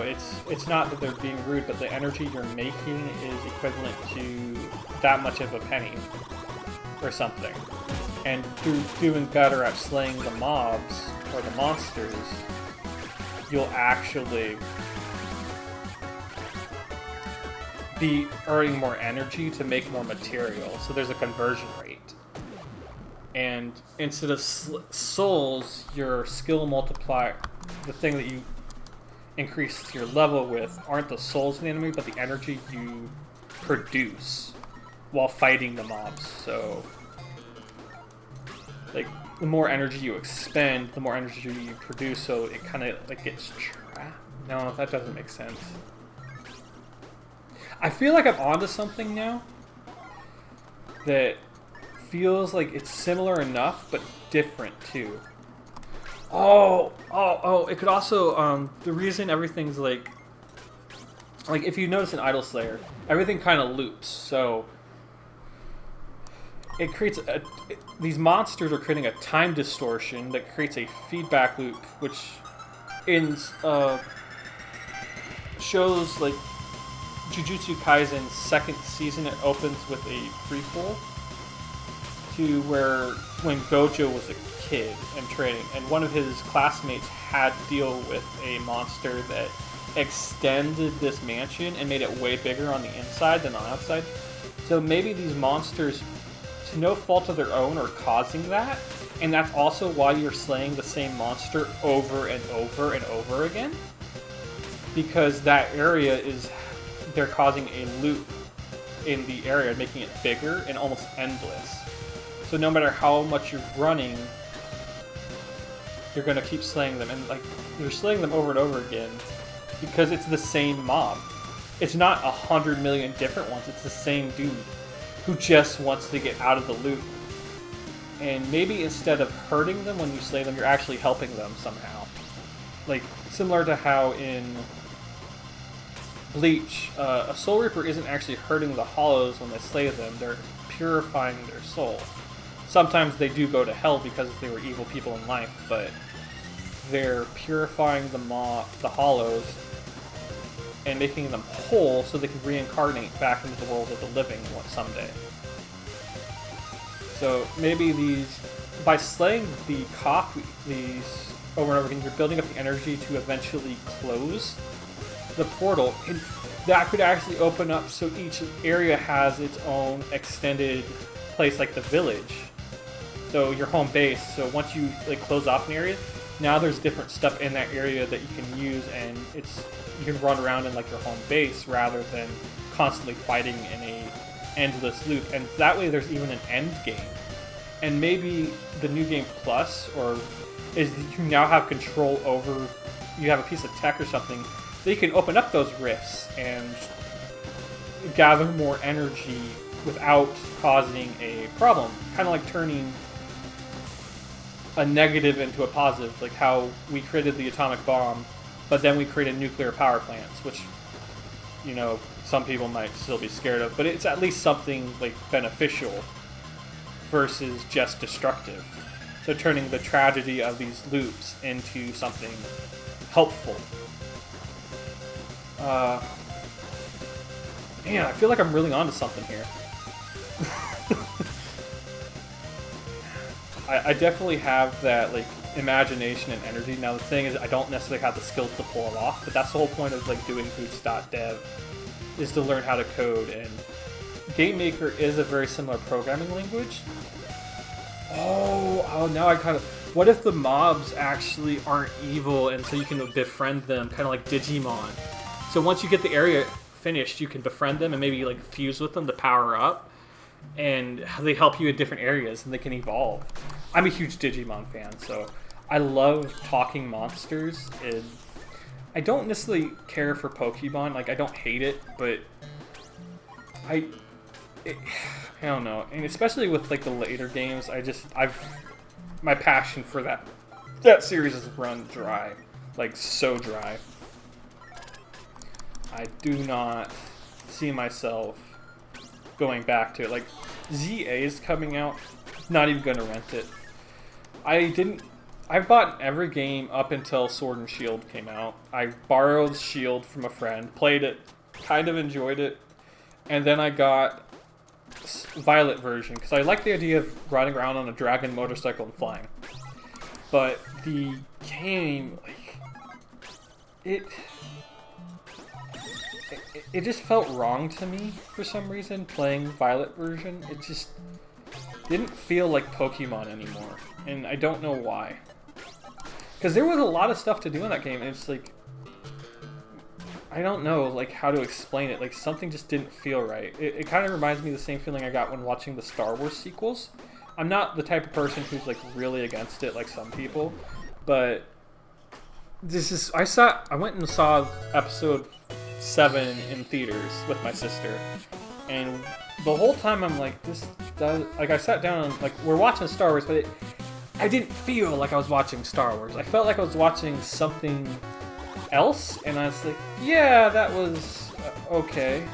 Speaker 1: it's not that they're being rude, but the energy you're making is equivalent to that much of a penny or something. And through doing better at slaying the mobs or the monsters, you'll actually be earning more energy to make more material. So there's a conversion rate. And instead of souls, your skill multiplier, the thing that you increase your level with, aren't the souls of the enemy, but the energy you produce while fighting the mobs. So, like, the more energy you expend, the more energy you produce, so it kind of, like, gets trapped. No, that doesn't make sense. I feel like I'm onto something now that feels like it's similar enough, but different, too. Oh, it could also, the reason everything's like if you notice in Idol Slayer, everything kind of loops, so it creates these monsters are creating a time distortion that creates a feedback loop, which in shows like Jujutsu Kaisen's second season, it opens with a prequel to where when Gojo was a kid and training, and one of his classmates had to deal with a monster that extended this mansion and made it way bigger on the inside than on the outside. So maybe these monsters, to no fault of their own, are causing that, and that's also why you're slaying the same monster over and over and over again, because that area is, they're causing a loop in the area, making it bigger and almost endless. So no matter how much you're running, you're going to keep slaying them. And like, you're slaying them over and over again because it's the same mob. It's not 100 million different ones. It's the same dude who just wants to get out of the loop. And maybe instead of hurting them when you slay them, you're actually helping them somehow. Like, similar to how in Bleach, a Soul Reaper isn't actually hurting the Hollows when they slay them. They're purifying their soul. Sometimes they do go to hell because they were evil people in life, but they're purifying the Hollows and making them whole so they can reincarnate back into the world of the living someday. So maybe by slaying the these over and over again, you're building up the energy to eventually close the portal, and that could actually open up so each area has its own extended place, like the village. So your home base. So once you like close off an area, now there's different stuff in that area that you can use, and you can run around in like your home base rather than constantly fighting in a endless loop. And that way, there's even an end game. And maybe the new game plus is you now have control over. You have a piece of tech or something that you can open up those rifts and gather more energy without causing a problem. Kind of like turning a negative into a positive, like how we created the atomic bomb, but then we created nuclear power plants, which, you know, some people might still be scared of, but it's at least something like beneficial versus just destructive. So turning the tragedy of these loops into something helpful. Man, I feel like I'm really onto something here. I definitely have that like imagination and energy. Now the thing is, I don't necessarily have the skills to pull it off, but that's the whole point of like doing boots.dev, is to learn how to code. And GameMaker is a very similar programming language. Oh, now I kind of... What if the mobs actually aren't evil, and so you can befriend them, kind of like Digimon? So once you get the area finished, you can befriend them and maybe like fuse with them to power up, and they help you in different areas, and they can evolve. I'm a huge Digimon fan, so I love talking monsters, and I don't necessarily care for Pokemon. Like, I don't hate it, but I don't know. And especially with like the later games, my passion for that that series is run dry, like so dry. I do not see myself going back to it. Like, ZA is coming out, not even gonna rent it. I bought every game up until Sword and Shield came out. I borrowed Shield from a friend, played it, kind of enjoyed it, and then I got Violet version because I like the idea of riding around on a dragon motorcycle and flying. But the game, like, it just felt wrong to me for some reason playing Violet version. It just didn't feel like Pokemon anymore, and I don't know why. Because there was a lot of stuff to do in that game, and it's like, I don't know like how to explain it. Like, something just didn't feel right. It kind of reminds me of the same feeling I got when watching the Star Wars sequels. I'm not the type of person who's like really against it like some people, but this is I went and saw episode 7 in theaters with my sister, and the whole time I'm like, this does, like, I sat down and like, we're watching Star Wars, but I didn't feel like I was watching Star Wars. I felt like I was watching something else, and I was like, yeah, that was okay.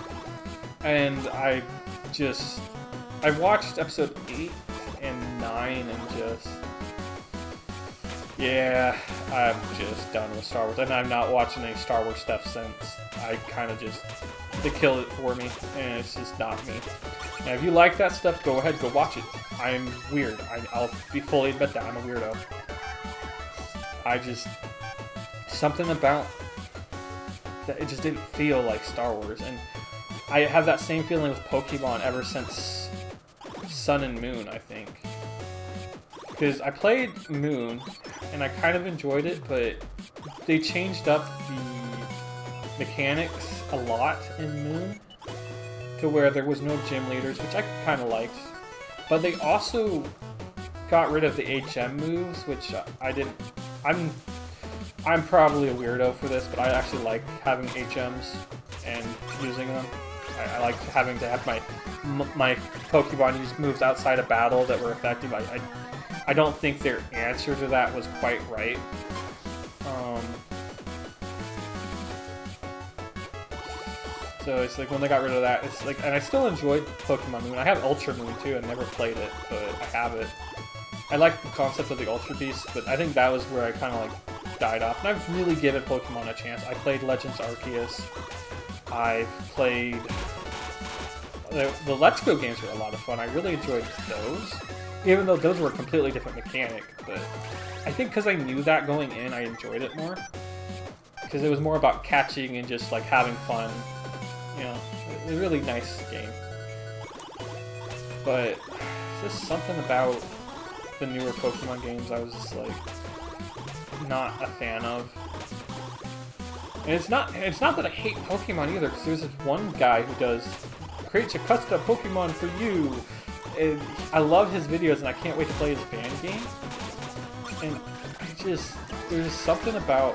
Speaker 1: And I watched episode 8 and 9 and just, yeah, I'm just done with Star Wars. And I'm not watching any Star Wars stuff since. I kind of just, they killed it for me, and it's just not me. Now, if you like that stuff, go ahead, go watch it. I'm weird. I'll be fully admit that. I'm a weirdo. Something about that, it just didn't feel like Star Wars. And I have that same feeling with Pokemon ever since Sun and Moon, I think. Because I played Moon, and I kind of enjoyed it, but they changed up the mechanics a lot in Moon to where there was no gym leaders, which I kind of liked. But they also got rid of the HM moves, which I didn't. I'm probably a weirdo for this, but I actually like having HMs and using them. I like having to have my Pokemon use moves outside of battle that were effective. I don't think their answer to that was quite right. So it's like when they got rid of that, it's like, and I still enjoyed Pokemon Moon. I have Ultra Moon too. I never played it, but I have it. I like the concept of the Ultra Beast, but I think that was where I kind of like died off. And I've really given Pokemon a chance. I played Legends Arceus. I've played the Let's Go games were a lot of fun. I really enjoyed those, even though those were a completely different mechanic. But I think because I knew that going in, I enjoyed it more because it was more about catching and just like having fun. You know, it was a really nice game. But just something about the newer Pokemon games I was just like not a fan of. And it's not that I hate Pokemon either, because there's this one guy who creates a custom Pokemon for you. And I love his videos, and I can't wait to play his band game. And there's just something about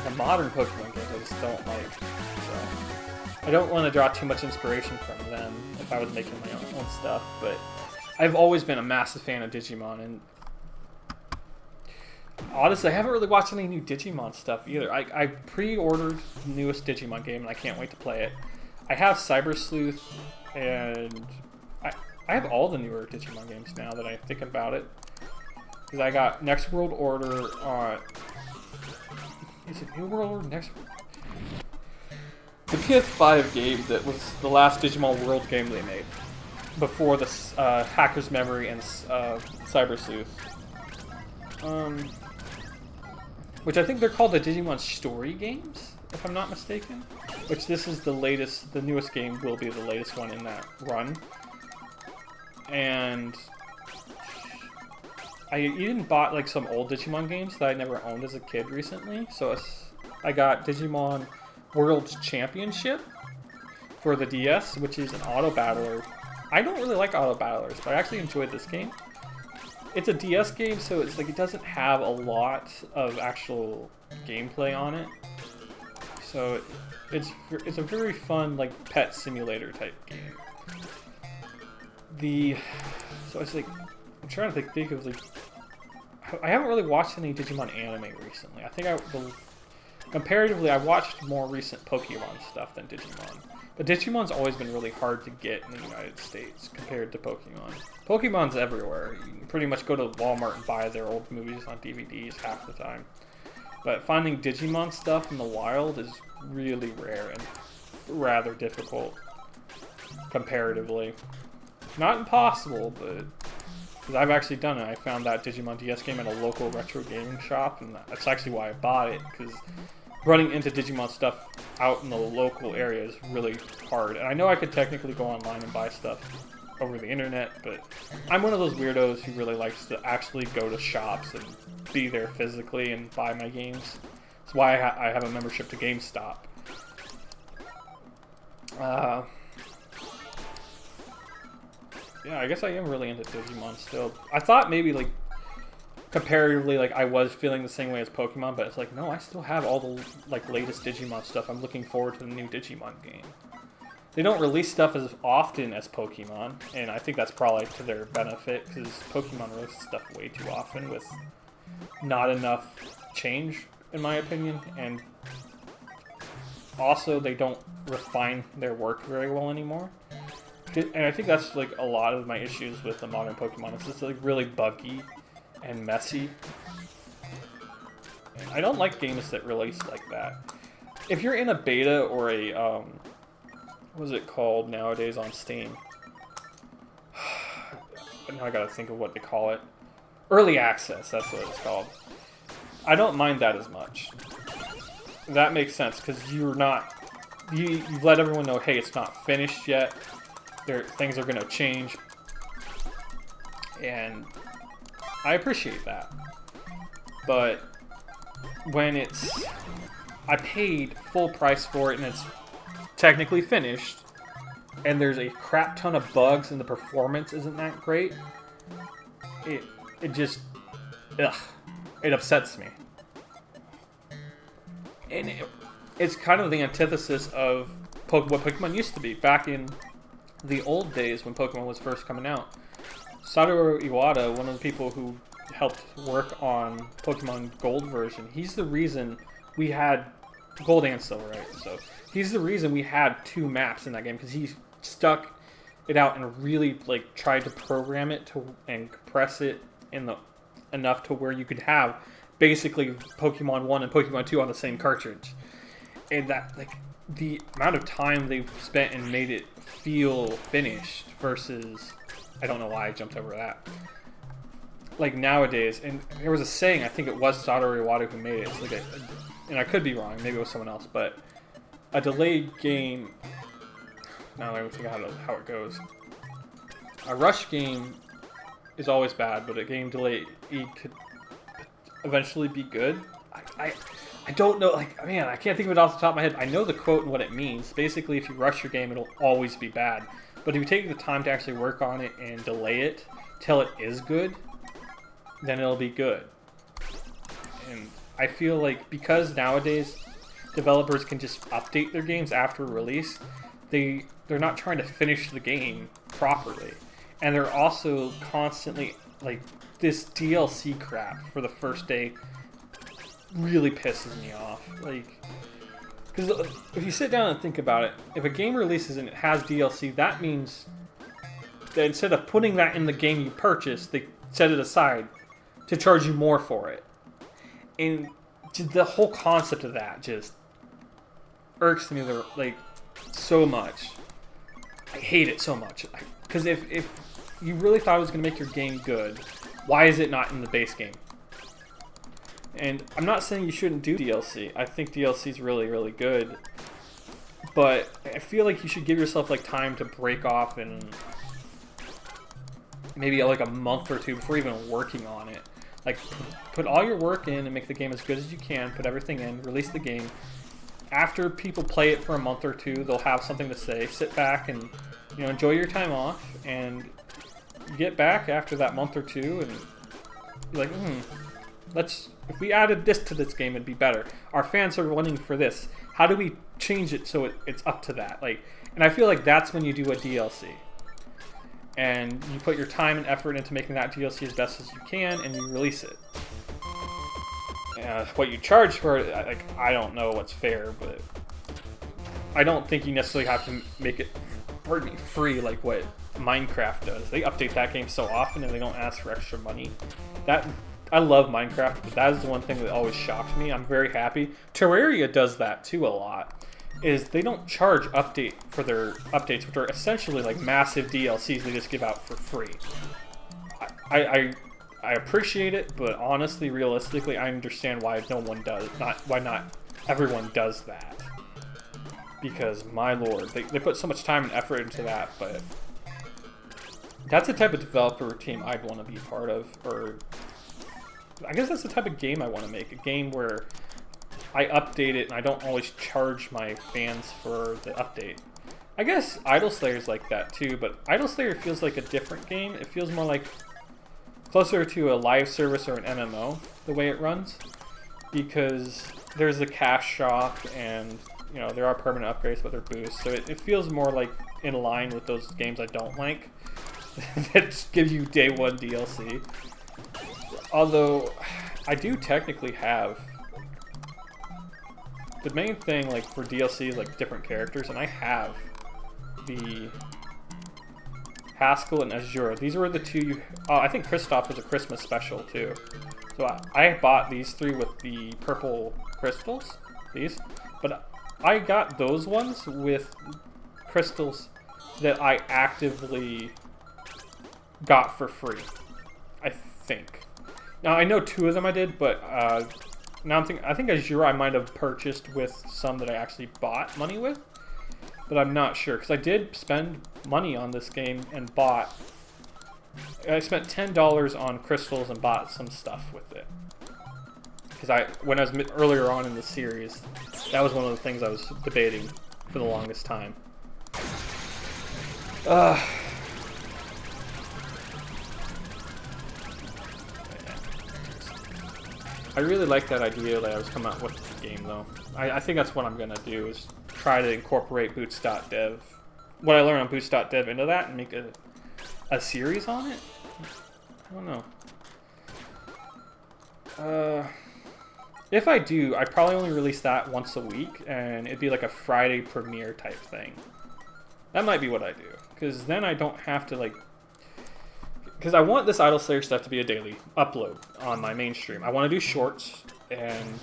Speaker 1: the modern Pokemon games I just don't like. So I don't want to draw too much inspiration from them if I was making my own stuff, but I've always been a massive fan of Digimon, and honestly, I haven't really watched any new Digimon stuff either. I pre-ordered the newest Digimon game, and I can't wait to play it. I have Cyber Sleuth, and I have all the newer Digimon games now that I think about it. Because I got Next World Order on... Is it New World Order? Next... The PS5 game that was the last Digimon World game they made. Before the Hacker's Memory and Cyber Sleuth. Which I think they're called the Digimon Story games, if I'm not mistaken. Which this is the latest, the newest game will be the latest one in that run. And I even bought like some old Digimon games that I never owned as a kid recently. So I got Digimon World Championship for the DS, which is an auto battler. I don't really like auto battlers, but I actually enjoyed this game. It's a DS game, so it's like it doesn't have a lot of actual gameplay on it. So it's a very fun like pet simulator type game. So it's like I'm trying to think of like I haven't really watched any Digimon anime recently. I think comparatively, I've watched more recent Pokemon stuff than Digimon. But Digimon's always been really hard to get in the United States compared to Pokemon. Pokemon's everywhere. You can pretty much go to Walmart and buy their old movies on DVDs half the time. But finding Digimon stuff in the wild is really rare and rather difficult comparatively. Not impossible, but because I've actually done it. I found that Digimon DS game at a local retro gaming shop, and that's actually why I bought it, because running into Digimon stuff out in the local area is really hard. And I know I could technically go online and buy stuff over the internet, but I'm one of those weirdos who really likes to actually go to shops and be there physically and buy my games. That's why I have a membership to GameStop. Yeah, I guess I am really into Digimon still. I thought maybe, like, comparatively, like, I was feeling the same way as Pokemon, but it's like, no, I still have all the, like, latest Digimon stuff. I'm looking forward to the new Digimon game. They don't release stuff as often as Pokemon, and I think that's probably to their benefit, because Pokemon releases stuff way too often with not enough change, in my opinion, and also they don't refine their work very well anymore. And I think that's, like, a lot of my issues with the modern Pokemon. It's just, like, really buggy and messy. And I don't like games that release like that. If you're in a beta or a, what is it called nowadays on Steam? Now I gotta think of what they call it. Early access, that's what it's called. I don't mind that as much. That makes sense, because you're not... You've let everyone know, hey, it's not finished yet. Things are going to change, and I appreciate that. But when it's... I paid full price for it, and it's technically finished, and there's a crap ton of bugs, and the performance isn't that great, it just... Ugh. It upsets me. And it's kind of the antithesis of what Pokemon used to be back in the old days when Pokemon was first coming out. Satoru Iwata, one of the people who helped work on Pokemon Gold version, he's the reason we had Gold and Silver, right? So he's the reason we had 2 maps in that game, because he stuck it out and really, like, tried to program it to and compress it enough to where you could have basically Pokemon 1 and Pokemon 2 on the same cartridge. And that, like, the amount of time they've spent and made it feel finished versus... I don't know why I jumped over that. Like, nowadays, and there was a saying, I think it was Satoru Iwata who made it. It's like and I could be wrong, maybe it was someone else, but a delayed game... Now let me think how it goes. A rush game is always bad, but a game delayed could eventually be good. I don't know, like, man, I can't think of it off the top of my head. I know the quote and what it means. Basically, if you rush your game, it'll always be bad. But if you take the time to actually work on it and delay it till it is good, then it'll be good. And I feel like because nowadays developers can just update their games after release, they're not trying to finish the game properly. And they're also constantly, like, this DLC crap for the first day really pisses me off. Like, because if you sit down and think about it, if a game releases and it has DLC, that means that instead of putting that in the game you purchased, they set it aside to charge you more for it. And the whole concept of that just irks me, like, so much. I hate it so much. Because if you really thought it was going to make your game good, why is it not in the base game? And I'm not saying you shouldn't do DLC. I think DLC is really, really good. But I feel like you should give yourself, like, time to break off and maybe like a month or 2 before even working on it. Like, put all your work in and make the game as good as you can. Put everything in. Release the game. After people play it for a month or 2, they'll have something to say. Sit back and, you know, enjoy your time off. And you get back after that month or 2 and you're like, if we added this to this game, it'd be better. Our fans are wanting for this. How do we change it so it's up to that? Like, and I feel like that's when you do a DLC. and you put your time and effort into making that DLC as best as you can, and you release it. What you charge for it, like, I don't know what's fair, but I don't think you necessarily have to make it, pardon me, free like what Minecraft does. They update that game so often and they don't ask for extra money. I love Minecraft, but that is the one thing that always shocks me. I'm very happy. Terraria does that too a lot. Is they don't charge for their updates, which are essentially like massive DLCs they just give out for free. I appreciate it, but honestly, realistically, I understand why no one does. Why not everyone does that. Because, my lord, they put so much time and effort into that, but that's the type of developer team I'd want to be a part of, or I guess that's the type of game I want to make. A game where I update it and I don't always charge my fans for the update. I guess Idle Slayer's like that too, but Idle Slayer feels like a different game. It feels more like closer to a live service or an MMO, the way it runs, because there's a cash shop and you know, there are permanent upgrades, but they're boosts, so it feels more like in line with those games I don't like that give you day one DLC. Although, I do technically have the main thing, like, for DLC is, like, different characters, and I have the Haskell and Azura. These were the two I think Kristoff was a Christmas special, too. So I bought these three with the purple crystals, these, but I got those ones with crystals that I actively got for free, I think. Now, I know two of them I did, but now I think Azure I might have purchased with some that I actually bought money with, but I'm not sure, because I did spend money on this game and I spent $10 on crystals and bought some stuff with it. Because when I was earlier on in the series, that was one of the things I was debating for the longest time. I really like that idea that I was coming out with the game, though. I think that's what I'm going to do, is try to incorporate boots.dev, what I learned on boots.dev into that, and make a series on it? I don't know. If I do, I'd probably only release that once a week, and it'd be like a Friday premiere type thing. That might be what I do, because then I don't have to, like... Because I want this Idle Slayer stuff to be a daily upload on my main stream. I want to do shorts, and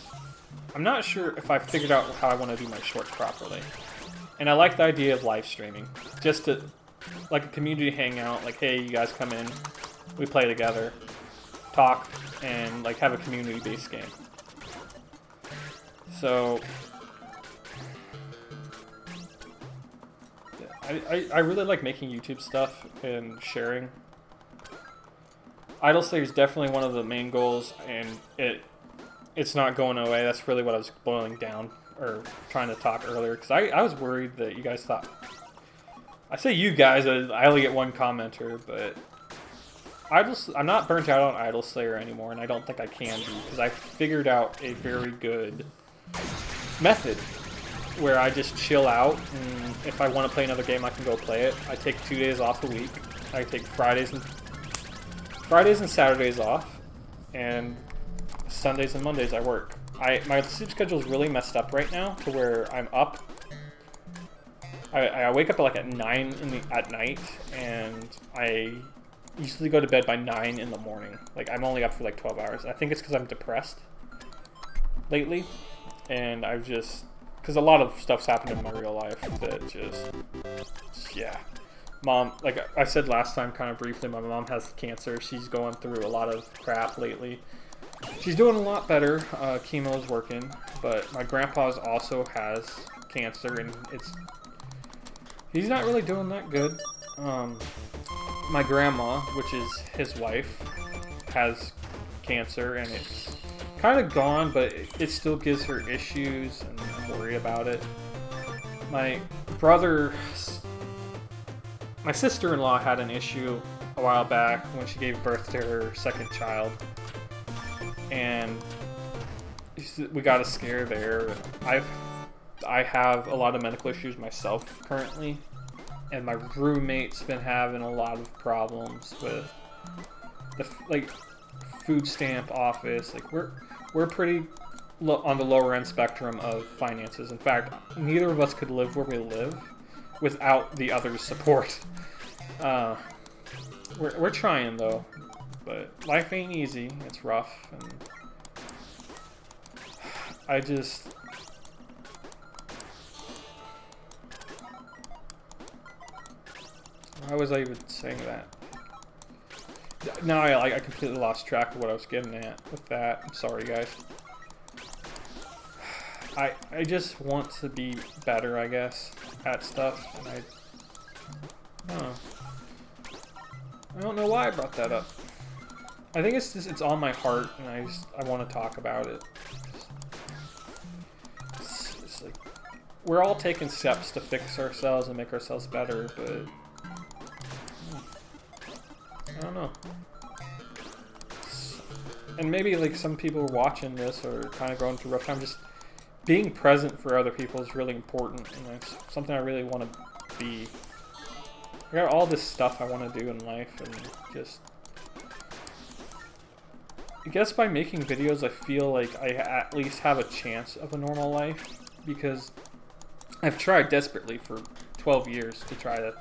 Speaker 1: I'm not sure if I figured out how I want to do my shorts properly. And I like the idea of live streaming, just to, like a community hangout, like, hey, you guys come in, we play together, talk, and like have a community-based game. So, I really like making YouTube stuff and sharing. Idle Slayer is definitely one of the main goals, and it's not going away. That's really what I was boiling down, or trying to talk earlier, because I was worried that you guys thought... I say you guys, I only get one commenter, but I'm not burnt out on Idle Slayer anymore, and I don't think I can be, because I figured out a very good method where I just chill out, and if I want to play another game, I can go play it. I take 2 days off a week. I take Fridays and Saturdays off, and Sundays and Mondays I work. My sleep schedule is really messed up right now, to where I'm up. I wake up like at 9 at night, and I usually go to bed by 9 in the morning. Like, I'm only up for like 12 hours. I think it's because I'm depressed lately, and I've just... Because a lot of stuff's happened in my real life that just... Yeah. Mom, like I said last time kind of briefly, my mom has cancer. She's going through a lot of crap lately. She's doing a lot better. Chemo's working, but my grandpa's also has cancer, and he's not really doing that good. My grandma, which is his wife, has cancer, and it's kind of gone, but it still gives her issues, and I'm worried about it. My sister-in-law had an issue a while back when she gave birth to her second child, and we got a scare there. I have a lot of medical issues myself currently, and my roommate's been having a lot of problems with the like food stamp office. Like we're pretty on the lower end spectrum of finances. In fact, neither of us could live where we live without the other's support. We're trying though, but life ain't easy. It's rough, and I just. Why was I even saying that? Now I completely lost track of what I was getting at with that. I'm sorry, guys. I just want to be better, I guess, at stuff, and I don't know why I brought that up. I think it's just, it's on my heart, and I want to talk about it. It's like we're all taking steps to fix ourselves and make ourselves better, but I don't know. And maybe like some people watching this are kind of going through a rough time. Just being present for other people is really important, and that's something I really want to be. I got all this stuff I want to do in life, and just I guess by making videos I feel like I at least have a chance of a normal life, because I've tried desperately for 12 years to try to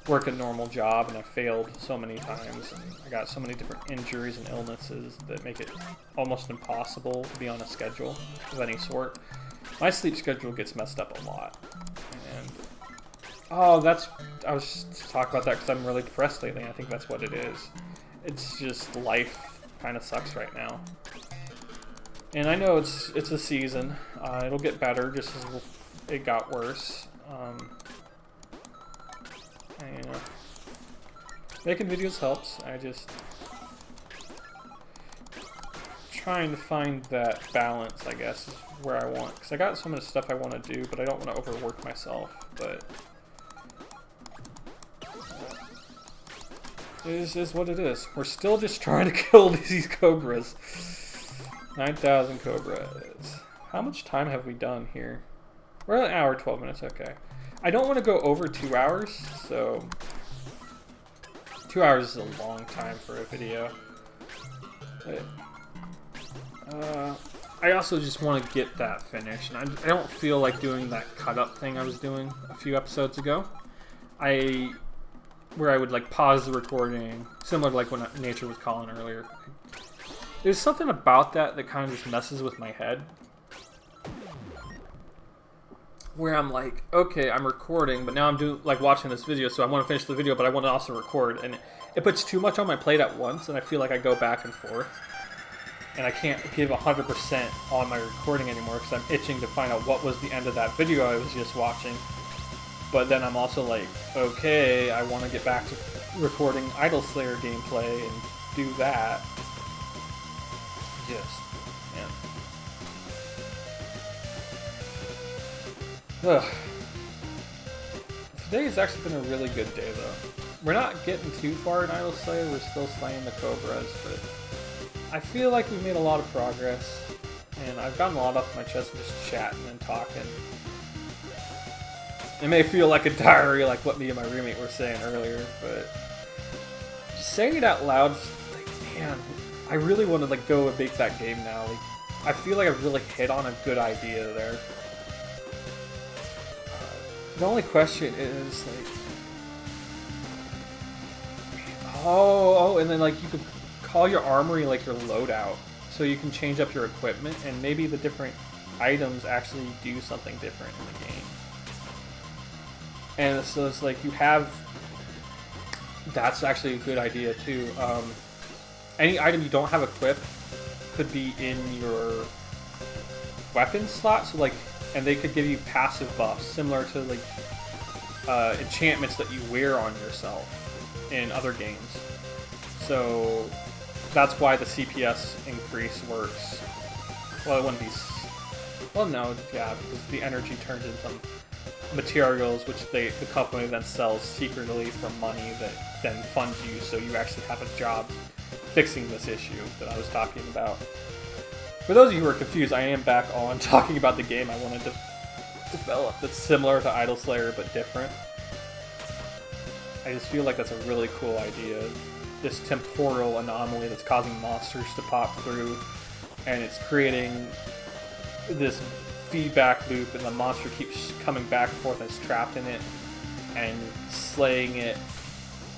Speaker 1: work a normal job, and I failed so many times, and I got so many different injuries and illnesses that make it almost impossible to be on a schedule of any sort. My sleep schedule gets messed up a lot, and I was just talking about that because I'm really depressed lately. I think that's what it is. It's just life kind of sucks right now, and I know it's a season. It'll get better just as it got worse. And, you know, making videos helps. I just trying to find that balance, I guess, is where I want. Because I got so much stuff I want to do, but I don't want to overwork myself. But it is what it is. We're still just trying to kill these cobras. 9,000 cobras. How much time have we done here? We're at an hour, 12 minutes. Okay. I don't want to go over 2 hours, so 2 hours is a long time for a video. But, I also just want to get that finished, and I don't feel like doing that cut-up thing I was doing a few episodes ago. Where I would like pause the recording, similar to like when Nature was calling earlier. There's something about that that kind of just messes with my head. Where I'm like, okay, I'm recording, but now I'm doing like watching this video, so I want to finish the video, but I want to also record, and it puts too much on my plate at once, and I feel like I go back and forth, and I can't give 100% on my recording anymore because I'm itching to find out what was the end of that video I was just watching. But then I'm also like, okay, I want to get back to recording Idle Slayer gameplay and do that. Just, man. Ugh. Today's actually been a really good day, though. We're not getting too far in Idle Slayer. We're still slaying the cobras, but I feel like we've made a lot of progress, and I've gotten a lot off my chest just chatting and talking. It may feel like a diary, like what me and my roommate were saying earlier, but just saying it out loud, like, man, I really want to like go and make that game now. Like, I feel like I've really hit on a good idea there. The only question is like, and then like you could call your armory like your loadout, so you can change up your equipment, and maybe the different items actually do something different in the game. And so it's like you have, that's actually a good idea too. Any item you don't have equipped could be in your weapon slot, so like, and they could give you passive buffs similar to like enchantments that you wear on yourself in other games. So that's why the CPS increase works. Well, it wouldn't be. Well, no, yeah, because the energy turns into materials, which the company then sells secretly for money that then funds you, so you actually have a job fixing this issue that I was talking about. For those of you who are confused, I am back on talking about the game I wanted to develop that's similar to Idle Slayer but different. I just feel like that's a really cool idea. This temporal anomaly that's causing monsters to pop through, and it's creating this feedback loop, and the monster keeps coming back and forth and it's trapped in it, and slaying it,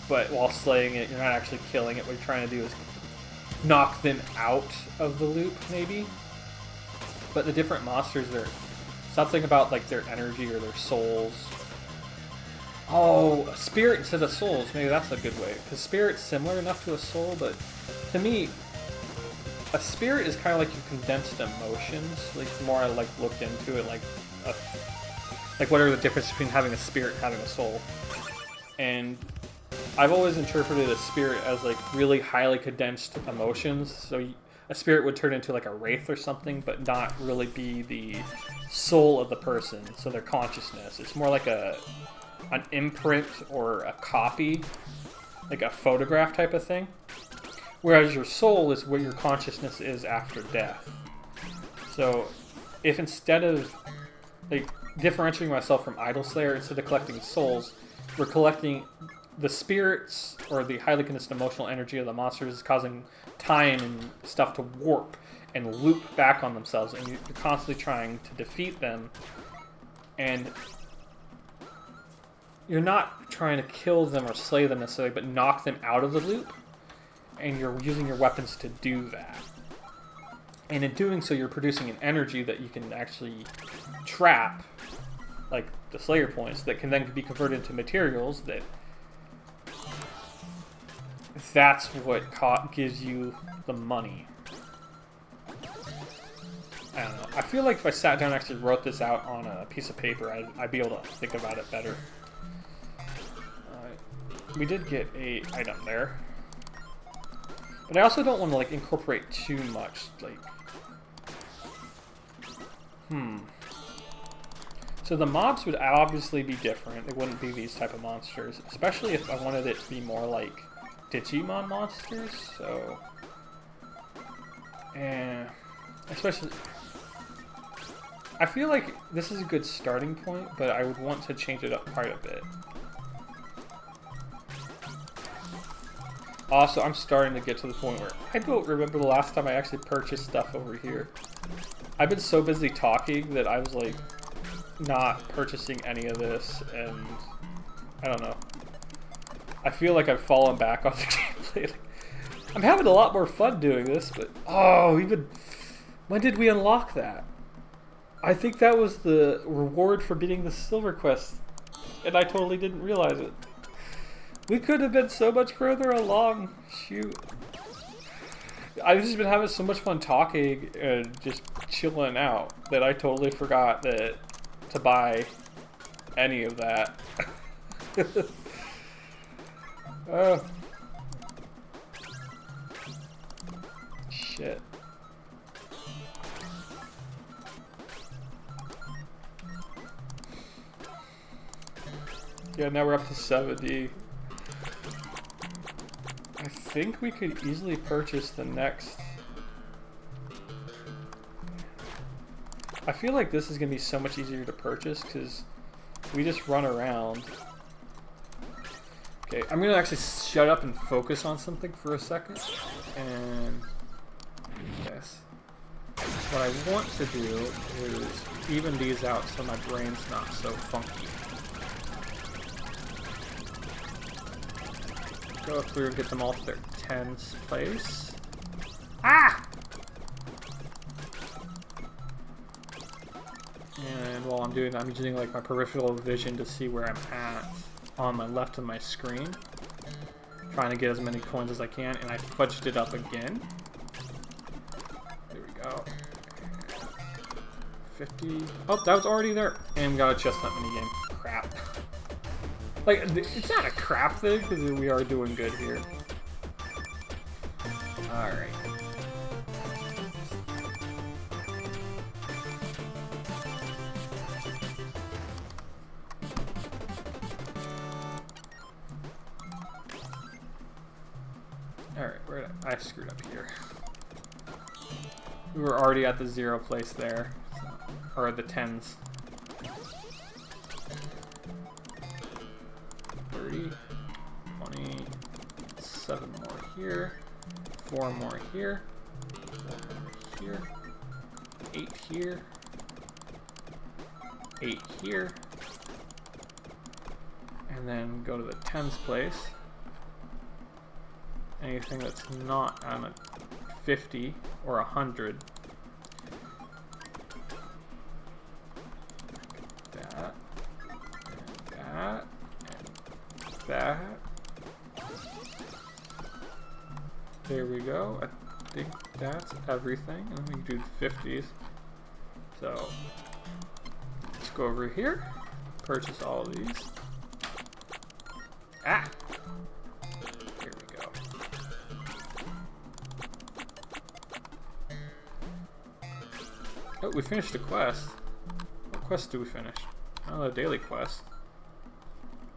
Speaker 1: but while slaying it, you're not actually killing it. What you're trying to do is knock them out of the loop, maybe. But the different monsters, they're something about like their energy or their souls. Oh, a spirit instead of souls. Maybe that's a good way. Because spirit's similar enough to a soul, but to me, a spirit is kind of like your condensed emotions. Like the more I like looked into it, like what are the difference between having a spirit and having a soul? And I've always interpreted a spirit as like really highly condensed emotions. So a spirit would turn into like a wraith or something, but not really be the soul of the person. So their consciousness. It's more like an imprint or a copy, like a photograph type of thing. Whereas your soul is what your consciousness is after death. So if instead of like differentiating myself from Idol Slayer, instead of collecting souls, we're collecting the spirits or the highly condensed emotional energy of the monsters is causing time and stuff to warp and loop back on themselves, and you're constantly trying to defeat them, and you're not trying to kill them or slay them necessarily, but knock them out of the loop, and you're using your weapons to do that. And in doing so, you're producing an energy that you can actually trap, like the Slayer points, that can then be converted into materials that... That's what gives you the money. I don't know. I feel like if I sat down and actually wrote this out on a piece of paper, I'd be able to think about it better. We did get a item there. But I also don't want to like incorporate too much, like... So the mobs would obviously be different. They wouldn't be these type of monsters. Especially if I wanted it to be more like Digimon monsters, so... And... Especially... I feel like this is a good starting point, but I would want to change it up quite a bit. Also, I'm starting to get to the point where I don't remember the last time I actually purchased stuff over here. I've been so busy talking that I was like not purchasing any of this, and I don't know. I feel like I've fallen back on the gameplay. Like, I'm having a lot more fun doing this, but oh, even when did we unlock that? I think that was the reward for beating the Silver Quest, and I totally didn't realize it. We could have been so much further along. Shoot. I've just been having so much fun talking and just chilling out that I totally forgot that to buy any of that. Oh. Shit. Yeah, now we're up to 70. I think we could easily purchase the next. I feel like this is going to be so much easier to purchase because we just run around. Okay, I'm going to actually shut up and focus on something for a second. And yes. What I want to do is even these out so my brain's not so funky. Go through and get them all to their 10s place. Ah! And while I'm doing that, I'm using like my peripheral vision to see where I'm at on my left of my screen. Trying to get as many coins as I can, and I fudged it up again. There we go. 50. Oh, that was already there. And we got a chestnut minigame. Crap. Like, it's not a crap thing, because we are doing good here. Alright. Alright, I screwed up here. We were already at the 0 place there. So, or the 10s. 30. here, 4 more here, 4 more here, 8 here, 8 here, and then go to the tens place. Anything that's not on a 50 or 100. That, and that, and that. There we go. I think that's everything. And then we can do the 50s. So let's go over here. Purchase all of these. Ah! Here we go. Oh, we finished the quest. What quest do we finish? Oh, the daily quest.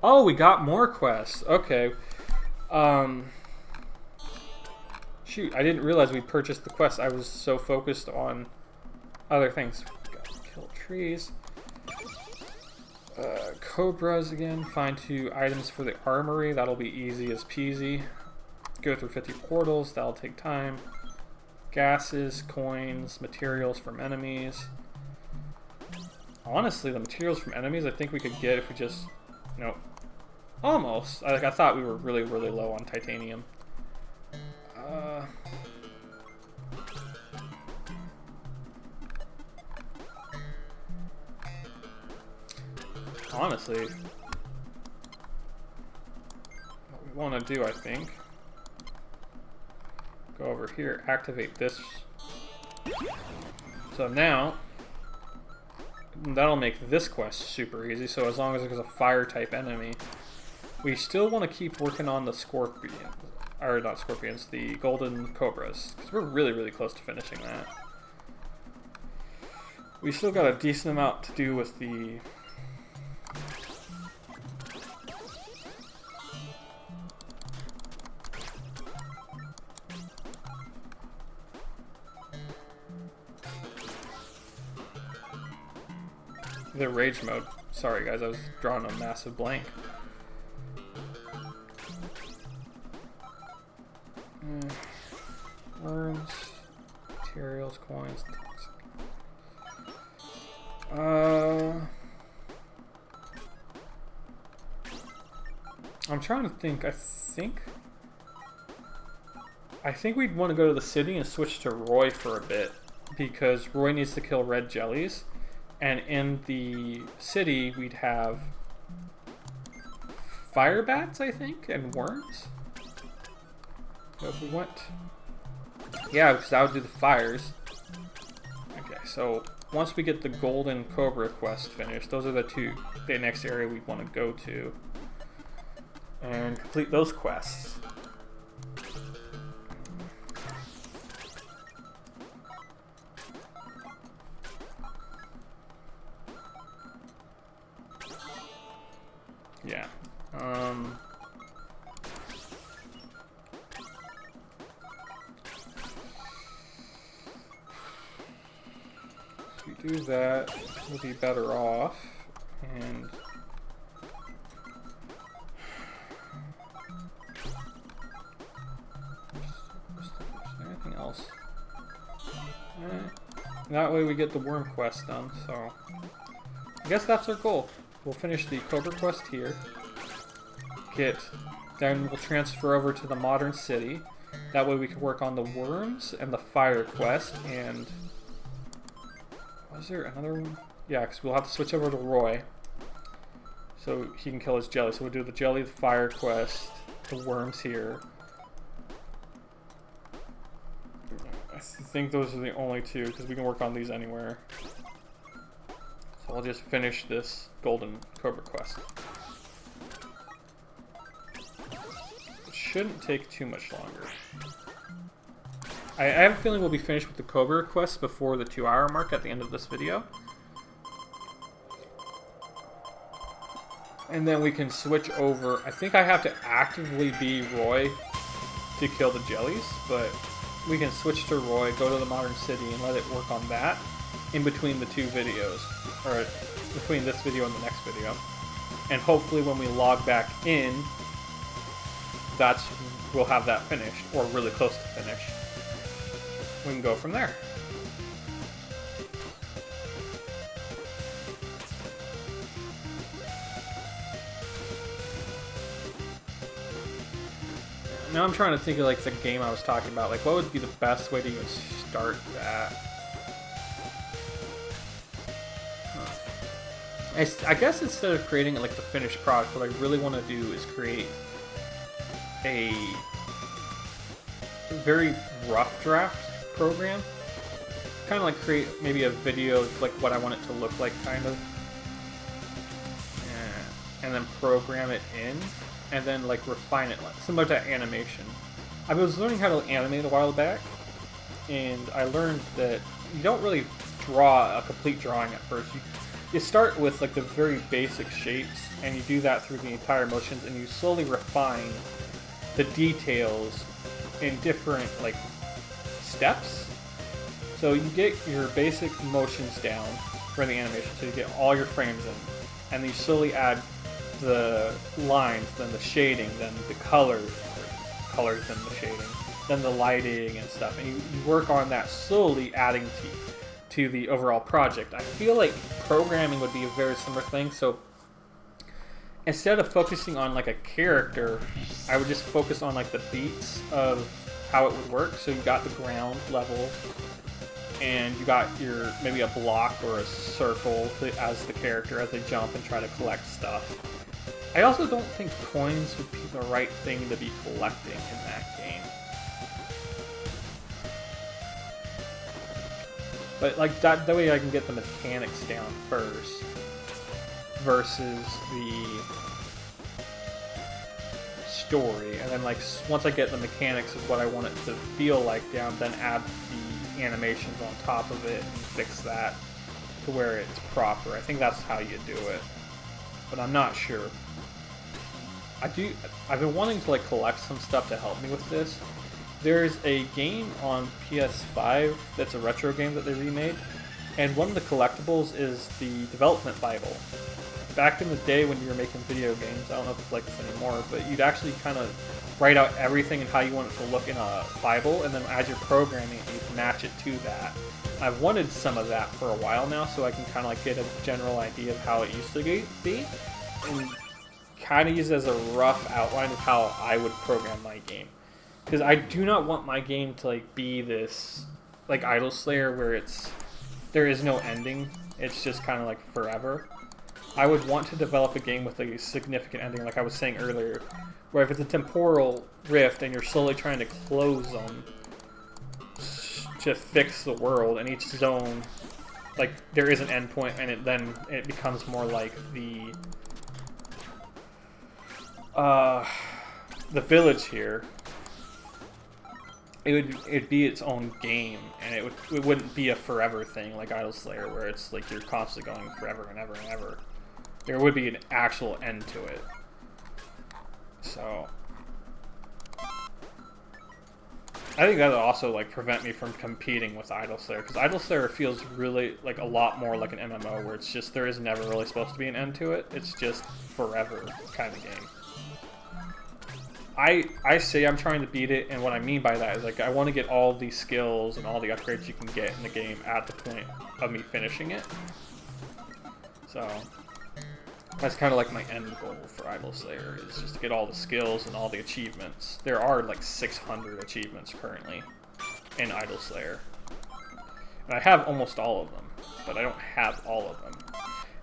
Speaker 1: Oh, we got more quests. Okay. Shoot, I didn't realize we purchased the quest. I was so focused on other things. Got to kill trees. Cobras again. Find 2 items for the armory. That'll be easy as peasy. Go through 50 portals. That'll take time. Gases, coins, materials from enemies. Honestly, the materials from enemies I think we could get if we just... Nope. Almost. I thought we were really, really low on titanium. Honestly, what we want to do, I think, go over here, activate this. So now, that'll make this quest super easy. So as long as there's a fire type enemy, we still want to keep working on the scorpions, or not scorpions, the golden cobras, because we're really, really close to finishing that. We still got a decent amount to do with the rage mode. Sorry guys, I was drawing a massive blank. Worms, materials, coins. I'm trying to think. I think we'd want to go to the city and switch to Roy for a bit, because Roy needs to kill red jellies. And in the city, we'd have fire bats, I think, and worms. So if we went... Yeah, because that would do the fires. Okay, so once we get the golden cobra quest finished, those are the next area we want to go to. And complete those quests. Yeah. If we do that, we'll be better off. And is there anything else? That way we get the worm quest done, so I guess that's our goal. We'll finish the Cobra quest here. Then we'll transfer over to the modern city. That way we can work on the worms and the fire quest. And was there another one? Yeah, because we'll have to switch over to Roy, so he can kill his jelly. So we'll do the jelly, the fire quest, the worms here. I think those are the only 2, because we can work on these anywhere. So I'll just finish this golden cobra quest. It shouldn't take too much longer. I have a feeling we'll be finished with the cobra quest before the 2-hour mark at the end of this video. And then we can switch over. I think I have to actively be Roy to kill the jellies, but we can switch to Roy, go to the modern city, and let it work on that in between the 2 videos. Or between this video and the next video. And hopefully when we log back in, we'll have that finished, or really close to finished. We can go from there. Now I'm trying to think of like the game I was talking about. Like, what would be the best way to even start that? I guess instead of creating like the finished product, what I really want to do is create a very rough draft program. Kind of like create maybe a video of like what I want it to look like, kind of. And then program it in, and then like refine it, similar to animation. I was learning how to animate a while back, and I learned that you don't really draw a complete drawing at first. You start with like the very basic shapes, and you do that through the entire motions, and you slowly refine the details in different like steps. So you get your basic motions down for the animation, so you get all your frames in, and then you slowly add the lines, then the shading, then the colors, then the shading, then the lighting and stuff, and you work on that, slowly adding to the overall project. I feel like programming would be a very similar thing. So instead of focusing on like a character, I would just focus on like the beats of how it would work. So you got the ground level, and you got your maybe a block or a circle as the character as they jump and try to collect stuff. I also don't think coins would be the right thing to be collecting in that game. But like that way I can get the mechanics down first versus the story. And then like once I get the mechanics of what I want it to feel like down, then add the animations on top of it and fix that to where it's proper. I think that's how you do it. But I'm not sure. I've been wanting to like collect some stuff to help me with this. There's a game on PS5 that's a retro game that they remade, and one of the collectibles is the development Bible. Back in the day when you were making video games, I don't know if it's like this anymore, but you'd actually kind of write out everything and how you want it to look in a Bible, and then as you're programming it, you match it to that. I've wanted some of that for a while now, so I can kind of like get a general idea of how it used to be, and kind of use it as a rough outline of how I would program my game. Because I do not want my game to like be this like Idol Slayer where there is no ending. It's just kind of like forever. I would want to develop a game with a significant ending, like I was saying earlier, where if it's a temporal rift and you're slowly trying to close them to fix the world, and each zone, like there is an end point, and then it becomes more like the village here. It'd be its own game, and it wouldn't be a forever thing like Idol Slayer, where it's like you're constantly going forever and ever and ever. There would be an actual end to it. So I think that would also like prevent me from competing with Idol Slayer, because Idol Slayer feels really like a lot more like an MMO, where it's just there is never really supposed to be an end to it. It's just forever kind of game. I say I'm trying to beat it, and what I mean by that is like I want to get all the skills and all the upgrades you can get in the game at the point of me finishing it. So that's kind of like my end goal for Idol Slayer, is just to get all the skills and all the achievements. There are like 600 achievements currently in Idol Slayer, and I have almost all of them, but I don't have all of them.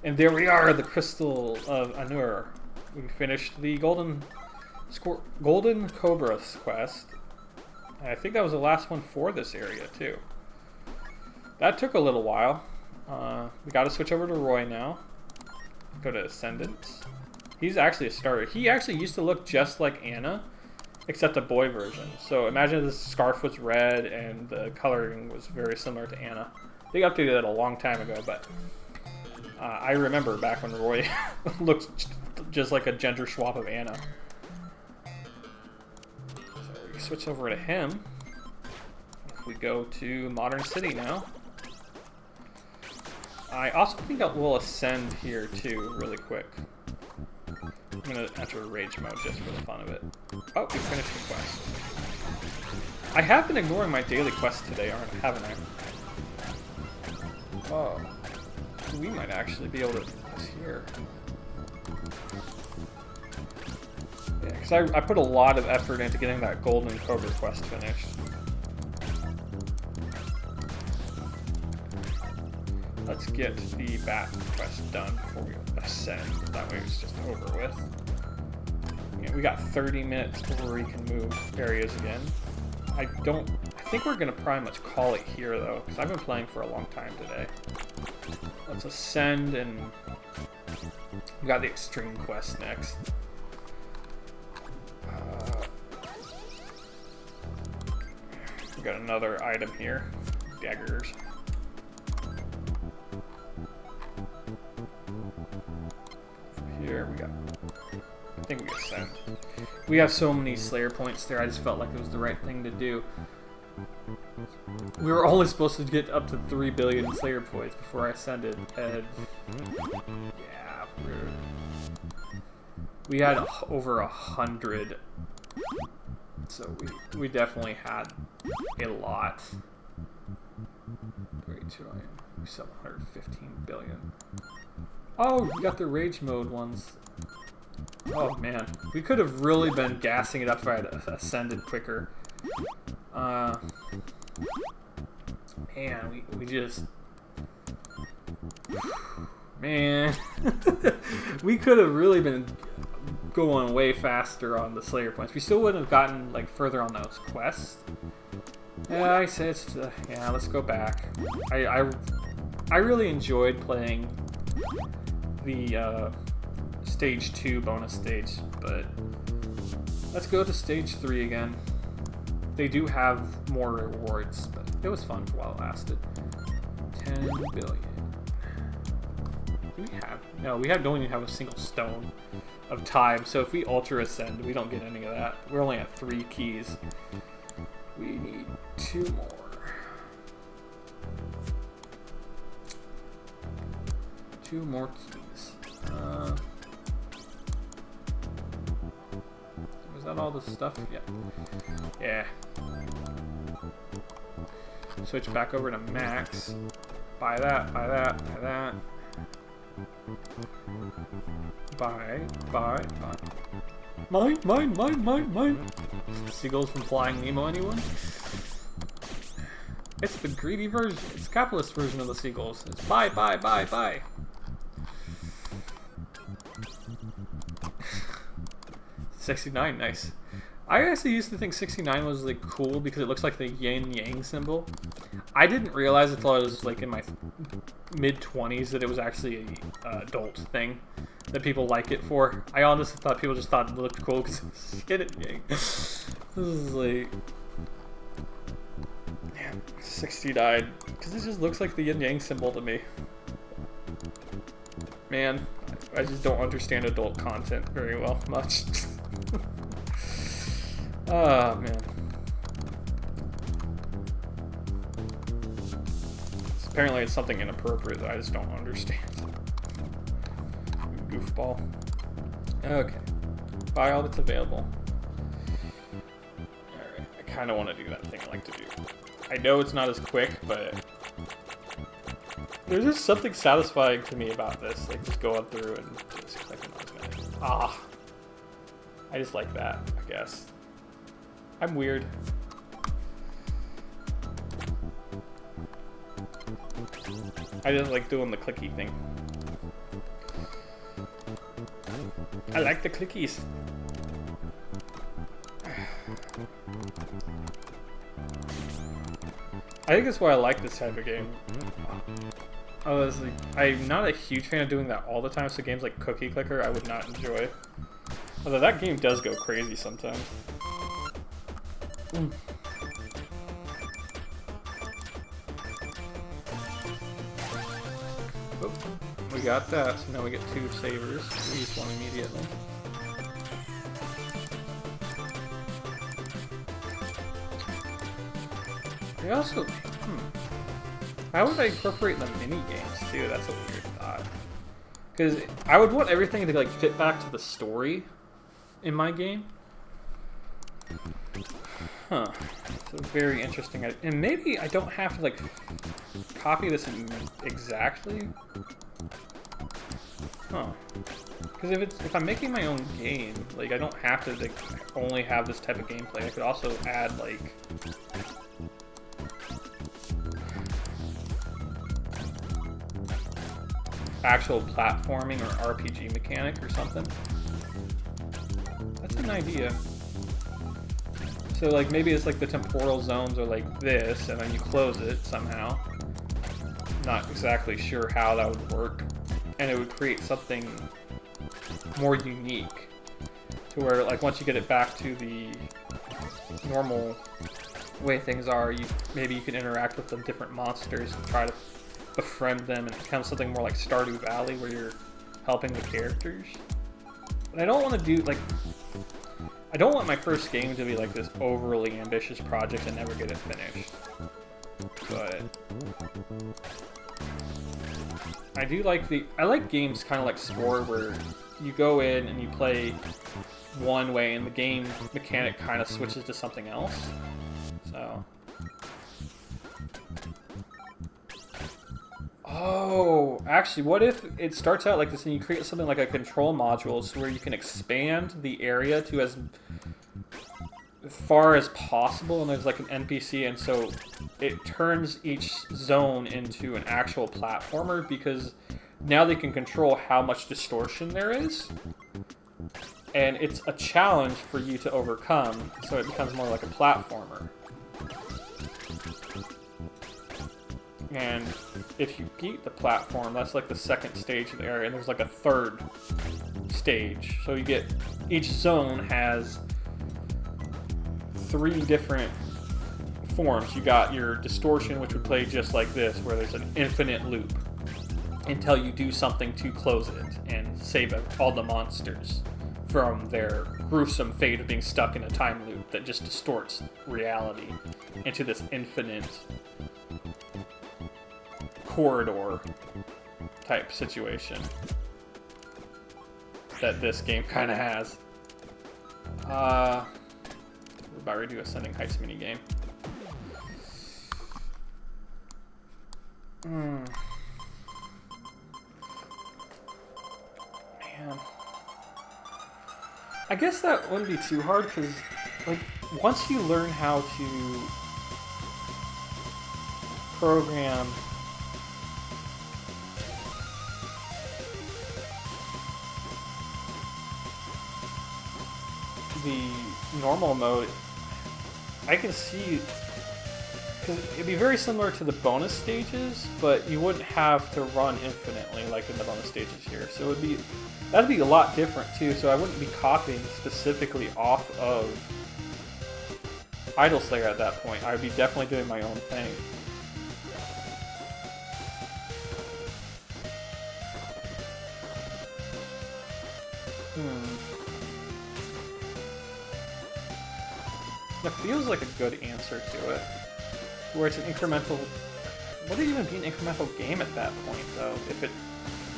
Speaker 1: And there we are, the Crystal of Anur. We finished the Golden Cobras quest. I think that was the last one for this area too. That took a little while. We got to switch over to Roy now. Go to Ascendants. He's actually a starter. He actually used to look just like Anna, except a boy version. So imagine this scarf was red and the coloring was very similar to Anna. They updated that a long time ago, but I remember back when Roy looked just like a gender swap of Anna. So we switch over to him. If we go to Modern City now. I also think that we'll ascend here too, really quick. I'm gonna enter rage mode just for the fun of it. Oh, we finished the quest. I have been ignoring my daily quest today, haven't I? Oh. We might actually be able to do this here. Yeah, because I put a lot of effort into getting that golden cobra quest finished. Let's get the bat quest done before we ascend. That way it's just over with. Yeah, we got 30 minutes before we can move areas again. I think we're gonna pretty much call it here though, because I've been playing for a long time today. Let's ascend, and we got the extreme quest next. We got another item here, daggers. Here we got, I think we ascend. We have so many Slayer points there, I just felt like it was the right thing to do. We were only supposed to get up to 3 billion Slayer points before I ascended, and yeah, we had over 100, so we definitely had a lot. 3 trillion, we said 115 billion. Oh, we got the rage mode ones. Oh man, we could have really been gassing it up if I had ascended quicker. Man, we just... Man. We could have really been going way faster on the Slayer points. We still wouldn't have gotten like further on those quests. Yeah, I said, yeah, let's go back. I really enjoyed playing the stage 2 bonus stage, but let's go to stage 3 again. They do have more rewards, but it was fun for while it lasted. 10 billion. Do we have? No, we don't even have a single stone of time, so if we ultra ascend, we don't get any of that. We're only at 3 keys. We need 2 more. Two more keys. Was that all the stuff? Yeah. Yeah. Switch back over to max. Buy that, buy that, buy that. Buy. Mine. Seagulls from Flying Nemo, anyone? It's the greedy version. It's the capitalist version of the seagulls. It's buy. 69, nice. I actually used to think 69 was like cool because it looks like the yin yang symbol. I didn't realize until I was like in my mid-20s that it was actually a adult thing that people like it for. I honestly thought people just thought it looked cool because it was yin and yang. This is like... Man, 69. Because it just looks like the yin yang symbol to me. Man, I just don't understand adult content very well much. Oh, man. Apparently it's something inappropriate that I just don't understand. Goofball. Okay. Buy all that's available. Alright, I kind of want to do that thing I like to do. I know it's not as quick, but there's just something satisfying to me about this. Like, just going through and just clicking on things. Ah. I just like that, I guess. I'm weird. I just like doing the clicky thing. I like the clickies. I think that's why I like this type of game. Honestly, I'm not a huge fan of doing that all the time, so games like Cookie Clicker I would not enjoy. Although that game does go crazy sometimes. Oh, we got that, so now we get 2 savers. We use one immediately. We also... How would I incorporate the mini games too? That's a weird thought. Because I would want everything to like fit back to the story in my game. Huh. So very interesting. And maybe I don't have to like copy this exactly. Huh. Because if I'm making my own game, like I don't have to like only have this type of gameplay. I could also add like actual platforming or RPG mechanic or something. That's an idea. So like maybe it's like the temporal zones are like this, and then you close it somehow. Not exactly sure how that would work, and it would create something more unique to where like once you get it back to the normal way things are, maybe you can interact with the different monsters and try to befriend them and become something more like Stardew Valley where you're helping the characters. But I don't want to do like I don't want my first game to be like this overly ambitious project and never get it finished. But I do like I like games kind of like Spore where you go in and you play one way and the game mechanic kind of switches to something else. So oh, actually, what if it starts out like this and you create something like a control module so where you can expand the area to as far as possible and there's like an NPC, and so it turns each zone into an actual platformer because now they can control how much distortion there is. And it's a challenge for you to overcome, so it becomes more like a platformer. And if you beat the platform, that's like the second stage of the area, and there's like a third stage. So you get, each zone has 3 different forms. You got your distortion, which would play just like this, where there's an infinite loop until you do something to close it and save all the monsters from their gruesome fate of being stuck in a time loop that just distorts reality into this infinite corridor type situation that this game kind of has. We're about ready to do Ascending Heights minigame. Man. I guess that wouldn't be too hard because, like, once you learn how to program the normal mode, I can see, because it'd be very similar to the bonus stages, but you wouldn't have to run infinitely like in the bonus stages here. So that'd be a lot different too. So I wouldn't be copying specifically off of Idle Slayer at that point. I would be definitely doing my own thing. That feels like a good answer to it. Where it's an incremental... Would it even be an incremental game at that point, though? If it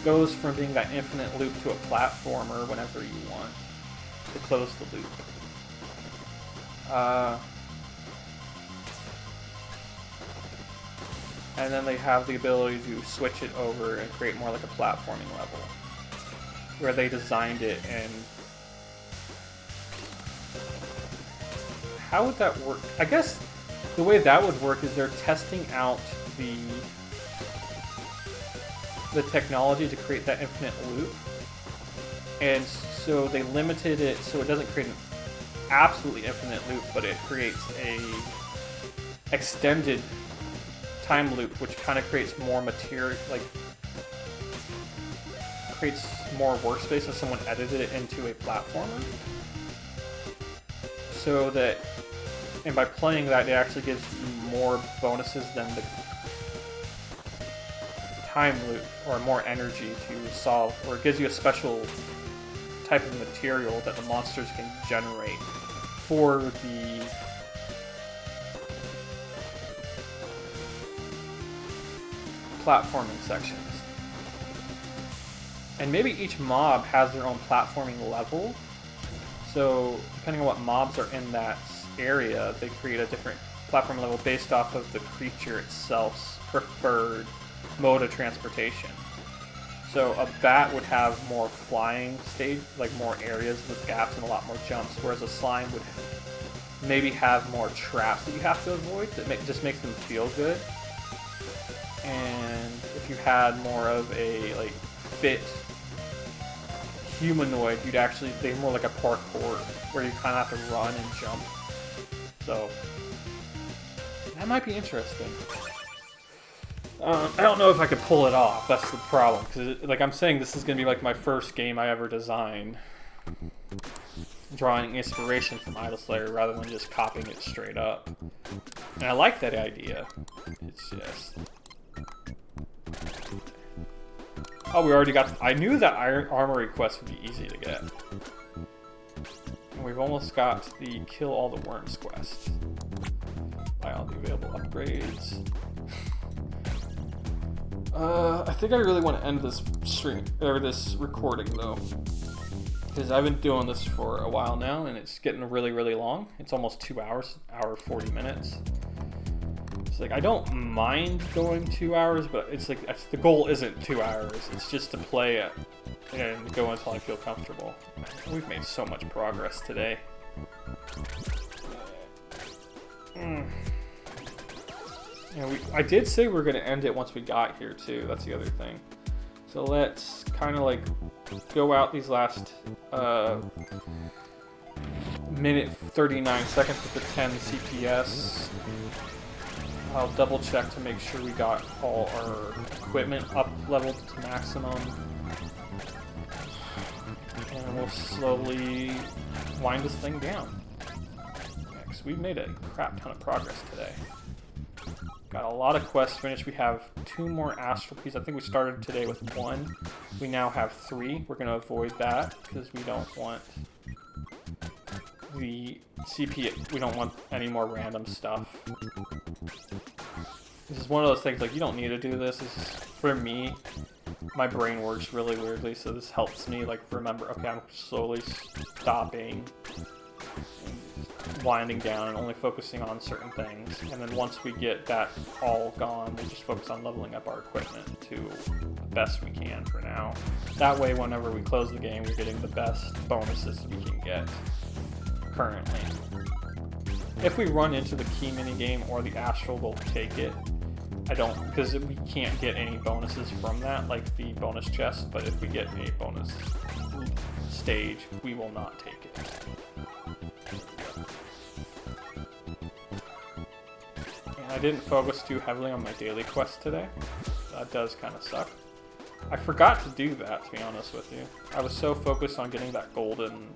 Speaker 1: goes from being that infinite loop to a platformer whenever you want to close the loop. And then they have the ability to switch it over and create more like a platforming level. Where they designed it and... How would that work? I guess the way that would work is they're testing out the technology to create that infinite loop. And so they limited it so it doesn't create an absolutely infinite loop, but it creates a extended time loop, which kind of creates more material, like creates more workspace if someone edited it into a platformer. So that, and by playing that, it actually gives you more bonuses than the time loop, or more energy to solve, or it gives you a special type of material that the monsters can generate for the platforming sections. And maybe each mob has their own platforming level. So depending on what mobs are in that area, they create a different platform level based off of the creature itself's preferred mode of transportation. So a bat would have more flying stage, like more areas with gaps and a lot more jumps, whereas a slime would maybe have more traps that you have to avoid that just makes them feel good. And if you had more of a like fit humanoid, you'd actually, they're more like a parkour where you kind of have to run and jump. So that might be interesting. I don't know if I could pull it off. That's the problem, because like I'm saying, this is gonna be like my first game I ever designed, drawing inspiration from Idol Slayer rather than just copying it straight up. And I like that idea. It's just, oh, we already got. I knew that Iron Armory quest would be easy to get, and we've almost got the Kill All the Worms quest. Buy all the available upgrades. I think I really want to end this stream, or this recording though, because I've been doing this for a while now and it's getting really, really long. It's almost 2 hours, hour 40 minutes. It's like, I don't mind going 2 hours, but it's like, the goal isn't 2 hours. It's just to play it and go until I feel comfortable. Man, we've made so much progress today. You know, I did say we were going to end it once we got here too. That's the other thing. So let's kind of like go out these last minute 39 seconds with the 10 CPS. I'll double check to make sure we got all our equipment up leveled to maximum. And we'll slowly wind this thing down. Next, we've made a crap ton of progress today. Got a lot of quests finished. We have 2 more astral pieces. I think we started today with 1. We now have 3. We're going to avoid that because we don't want the CP. We don't want any more random stuff. This is one of those things, like, you don't need to do this. This is, for me, my brain works really weirdly, so this helps me, like, remember, okay, I'm slowly stopping, winding down, and only focusing on certain things. And then once we get that all gone, we'll just focus on leveling up our equipment to the best we can for now. That way, whenever we close the game, we're getting the best bonuses we can get currently. If we run into the key minigame or the astral, we'll take it. I don't, because we can't get any bonuses from that, like the bonus chest, but if we get a bonus stage, we will not take it. And I didn't focus too heavily on my daily quest today. That does kind of suck. I forgot to do that, to be honest with you. I was so focused on getting that golden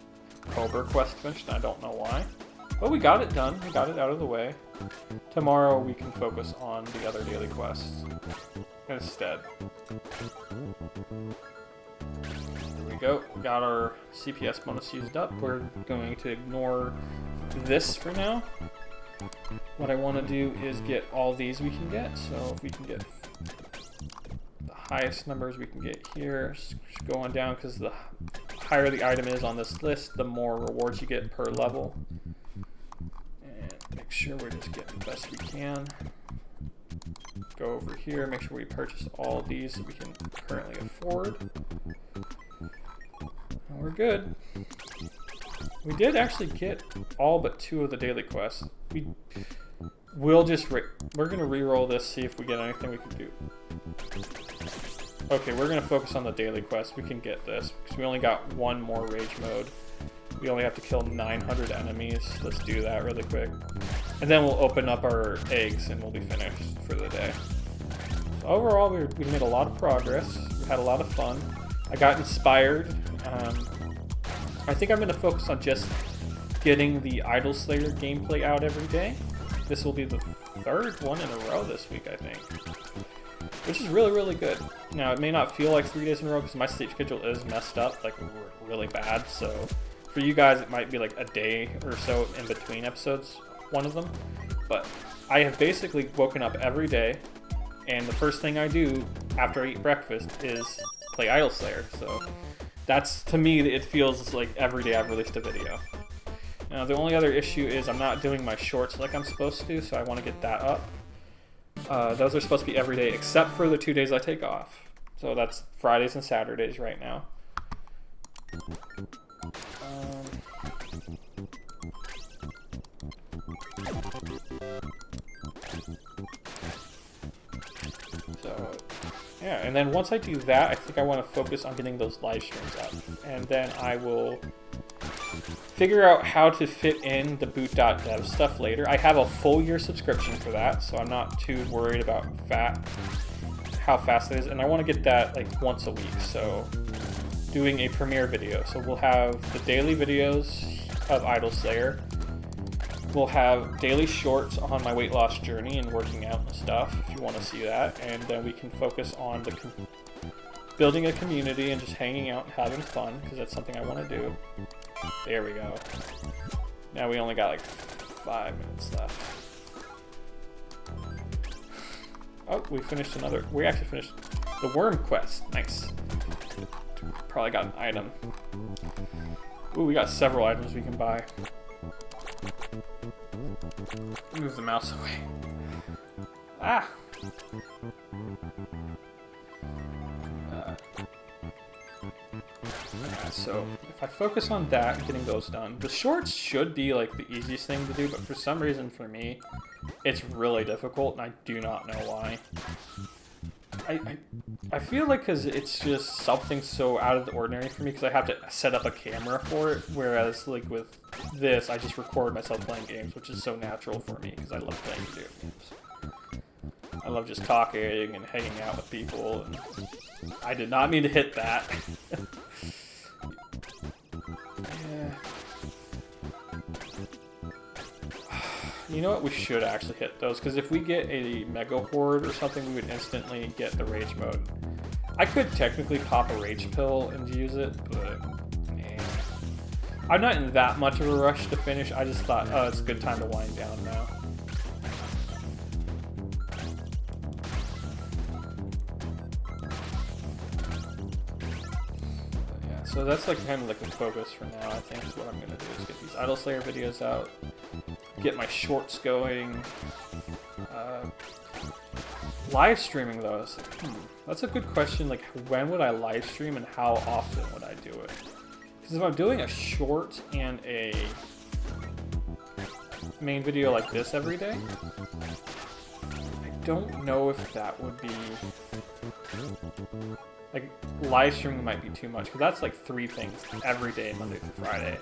Speaker 1: cobra quest finished, and I don't know why. But we got it done. We got it out of the way. Tomorrow we can focus on the other daily quests instead. There we go. We got our CPS bonus used up. We're going to ignore this for now. What I want to do is get all these we can get. So if we can get the highest numbers we can get here, just go on down, because the higher the item is on this list, the more rewards you get per level. Make sure we're just getting the best we can. Go over here, make sure we purchase all of these that we can currently afford. And we're good. We did actually get all but 2 of the daily quests. We're gonna re-roll this, see if we get anything we can do. Okay, we're gonna focus on the daily quest. We can get this because we only got 1 more rage mode. We only have to kill 900 enemies. Let's do that really quick. And then we'll open up our eggs and we'll be finished for the day. So overall, we made a lot of progress. We had a lot of fun. I got inspired. I think I'm going to focus on just getting the Idol Slayer gameplay out every day. This will be the 3rd one in a row this week, I think. Which is really, really good. Now, it may not feel like 3 days in a row because my sleep schedule is messed up, like really bad, so for you guys, it might be like a day or so in between episodes, one of them. But I have basically woken up every day, and the first thing I do after I eat breakfast is play Idle Slayer. So that's, to me, it feels like every day I've released a video. Now the only other issue is I'm not doing my shorts like I'm supposed to, so I want to get that up. Those are supposed to be every day except for the 2 days I take off. So that's Fridays and Saturdays right now. So yeah, and then once I do that, I think I want to focus on getting those live streams up, and then I will figure out how to fit in the boot.dev stuff later. I have a full year subscription for that, so I'm not too worried about how fast it is, and I want to get that like once a week. So doing a premiere video, so we'll have the daily videos of Idle Slayer. We'll have daily shorts on my weight loss journey and working out and stuff, if you want to see that. And then we can focus on the building a community and just hanging out and having fun, because that's something I want to do. There we go. Now we only got like 5 minutes left. Oh, we finished another. We actually finished the worm quest. Nice. Probably got an item. Ooh, we got several items we can buy. Move the mouse away. Ah! So, if I focus on that and getting those done, the shorts should be like the easiest thing to do, but for some reason for me, it's really difficult, and I do not know why. I feel like because it's just something so out of the ordinary for me, because I have to set up a camera for it, whereas like with this, I just record myself playing games, which is so natural for me, because I love playing video games. I love just talking and hanging out with people, and I did not mean to hit that. Yeah. You know what? We should actually hit those, because if we get a Mega Horde or something, we would instantly get the Rage mode. I could technically pop a Rage pill and use it, but I'm not in that much of a rush to finish. I just thought, oh, it's a good time to wind down now. So that's like kind of like the focus for now. I think is what I'm gonna do is get these Idle Slayer videos out, get my shorts going. Live streaming though, is like, that's a good question. Like, when would I live stream and how often would I do it? Because if I'm doing a short and a main video like this every day, I don't know if that would be. Like, live streaming might be too much, because that's like 3 things every day, Monday through Friday.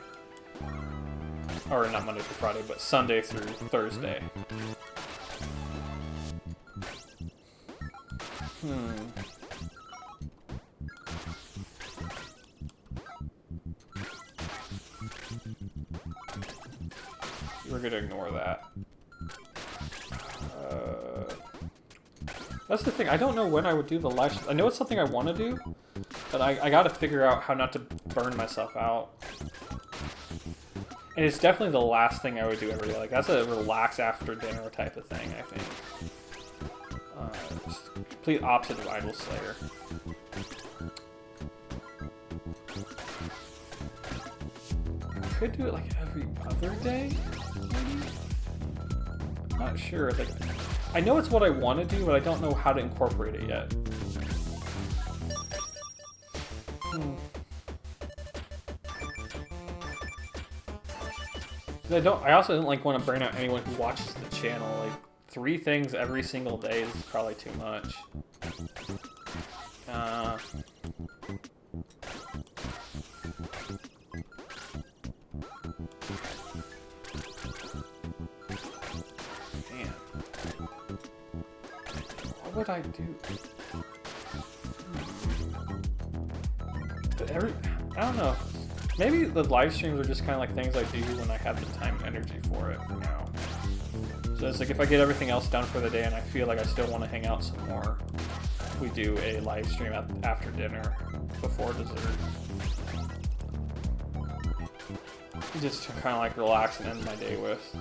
Speaker 1: Or not Monday through Friday, but Sunday through Thursday. We're gonna ignore that. That's the thing, I don't know when I would do the live stream. I know it's something I want to do, but I gotta figure out how not to burn myself out. And it's definitely the last thing I would do every day. Like, that's a relax after dinner type of thing, I think. Just complete opposite of Idle Slayer. I could do it like every other day, maybe? I'm not sure. Like, I know it's what I want to do, but I don't know how to incorporate it yet. I also don't like want to burn out anyone who watches the channel. Like, 3 things every single day is probably too much. What would I do? I don't know. Maybe the live streams are just kind of like things I do when I have the time and energy for it for now. So it's like if I get everything else done for the day and I feel like I still want to hang out some more, we do a live stream after dinner, before dessert. Just to kind of like relax and end my day with.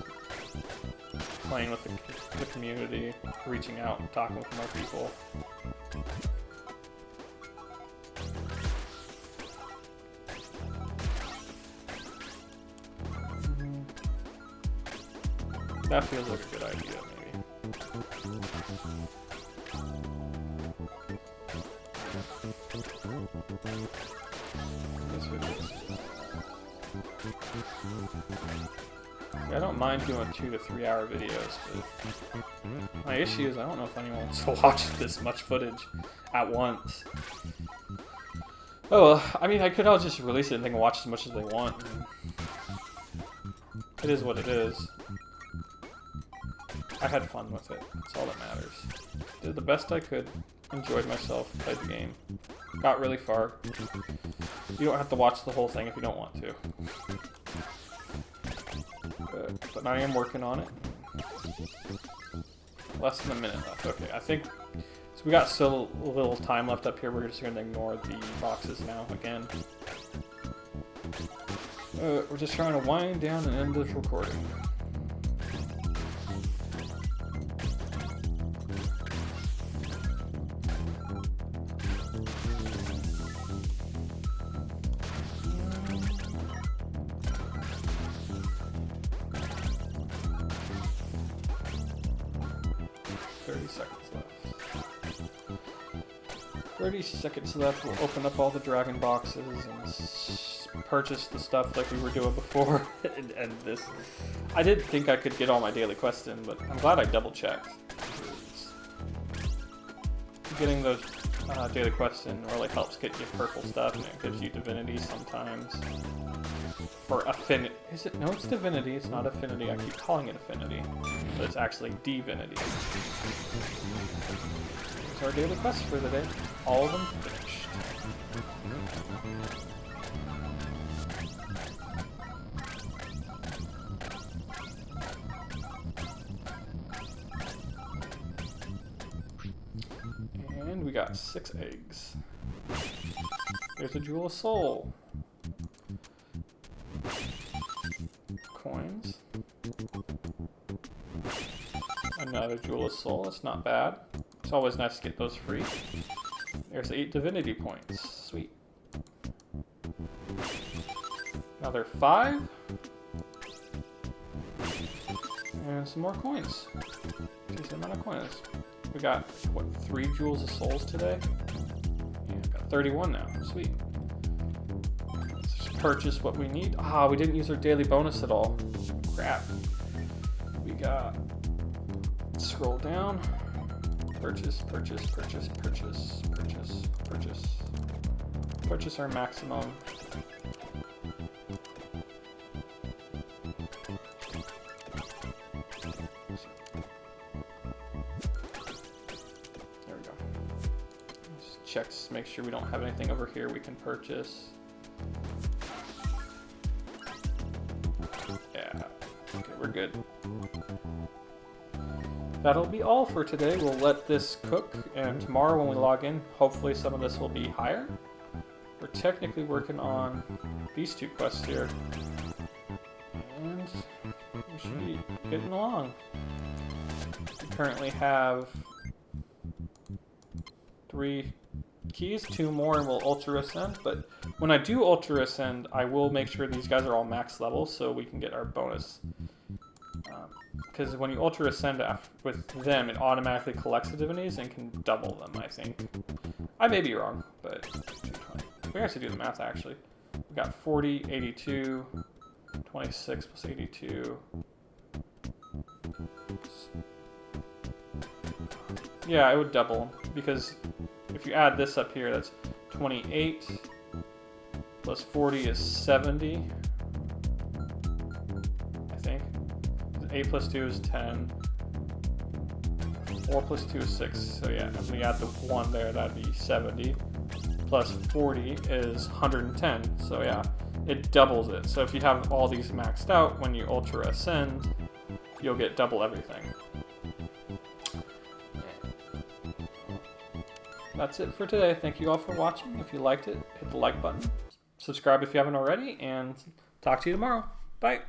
Speaker 1: playing with the community, reaching out, and talking with more people. That feels like a good idea, maybe. I don't mind doing 2 to 3 hour videos, but my issue is I don't know if anyone wants to watch this much footage at once. Oh well, I mean, I could all just release it and they can watch as much as they want. It is what it is. I had fun with it. That's all that matters. Did the best I could. Enjoyed myself. Played the game. Got really far. You don't have to watch the whole thing if you don't want to. But I am working on it. Less than a minute left. Okay, I think... So we got so little time left up here, we're just going to ignore the boxes now again. We're just trying to wind down and end this recording. Seconds left. 30 seconds left. We'll open up all the dragon boxes and purchase the stuff like we were doing before and end this. I did think I could get all my daily quests in, but I'm glad I double checked. Getting those daily quests in really helps get you purple stuff, and it gives you divinity sometimes. Or affinity. Is it? No, it's divinity. It's not affinity. I keep calling it affinity, but it's actually divinity. Here's our daily quest for the day. All of them finished. And we got 6 eggs. There's a Jewel of Soul. Coins. Another Jewel of Soul. That's not bad. It's always nice to get those free. There's 8 divinity points. Sweet. Another 5. And some more coins. Decent amount of coins. We got, what, 3 Jewels of Souls today? Yeah, got 31 now. Sweet. Let's just purchase what we need. Ah, we didn't use our daily bonus at all. Crap. We got... Scroll down. Purchase, purchase, purchase, purchase, purchase, purchase. Purchase our maximum. There we go. Just check to make sure we don't have anything over here we can purchase. Yeah. Okay, we're good. That'll be all for today. We'll let this cook, and tomorrow when we log in, hopefully some of this will be higher. We're technically working on these 2 quests here. And we should be getting along. We currently have 3 keys, 2 more and we'll Ultra Ascend, but when I do Ultra Ascend, I will make sure these guys are all max level so we can get our bonus. Because when you Ultra Ascend with them, it automatically collects the divinities and can double them, I think. I may be wrong, but we have to do the math, actually. We got 40, 82, 26 plus 82. Yeah, it would double, because if you add this up here, that's 28 plus 40 is 70. 8 plus 2 is 10. 4 plus 2 is 6. So yeah, if we add the 1 there, that'd be 70. Plus 40 is 110. So yeah, it doubles it. So if you have all these maxed out, when you Ultra Ascend, you'll get double everything. That's it for today. Thank you all for watching. If you liked it, hit the like button. Subscribe if you haven't already, and talk to you tomorrow. Bye.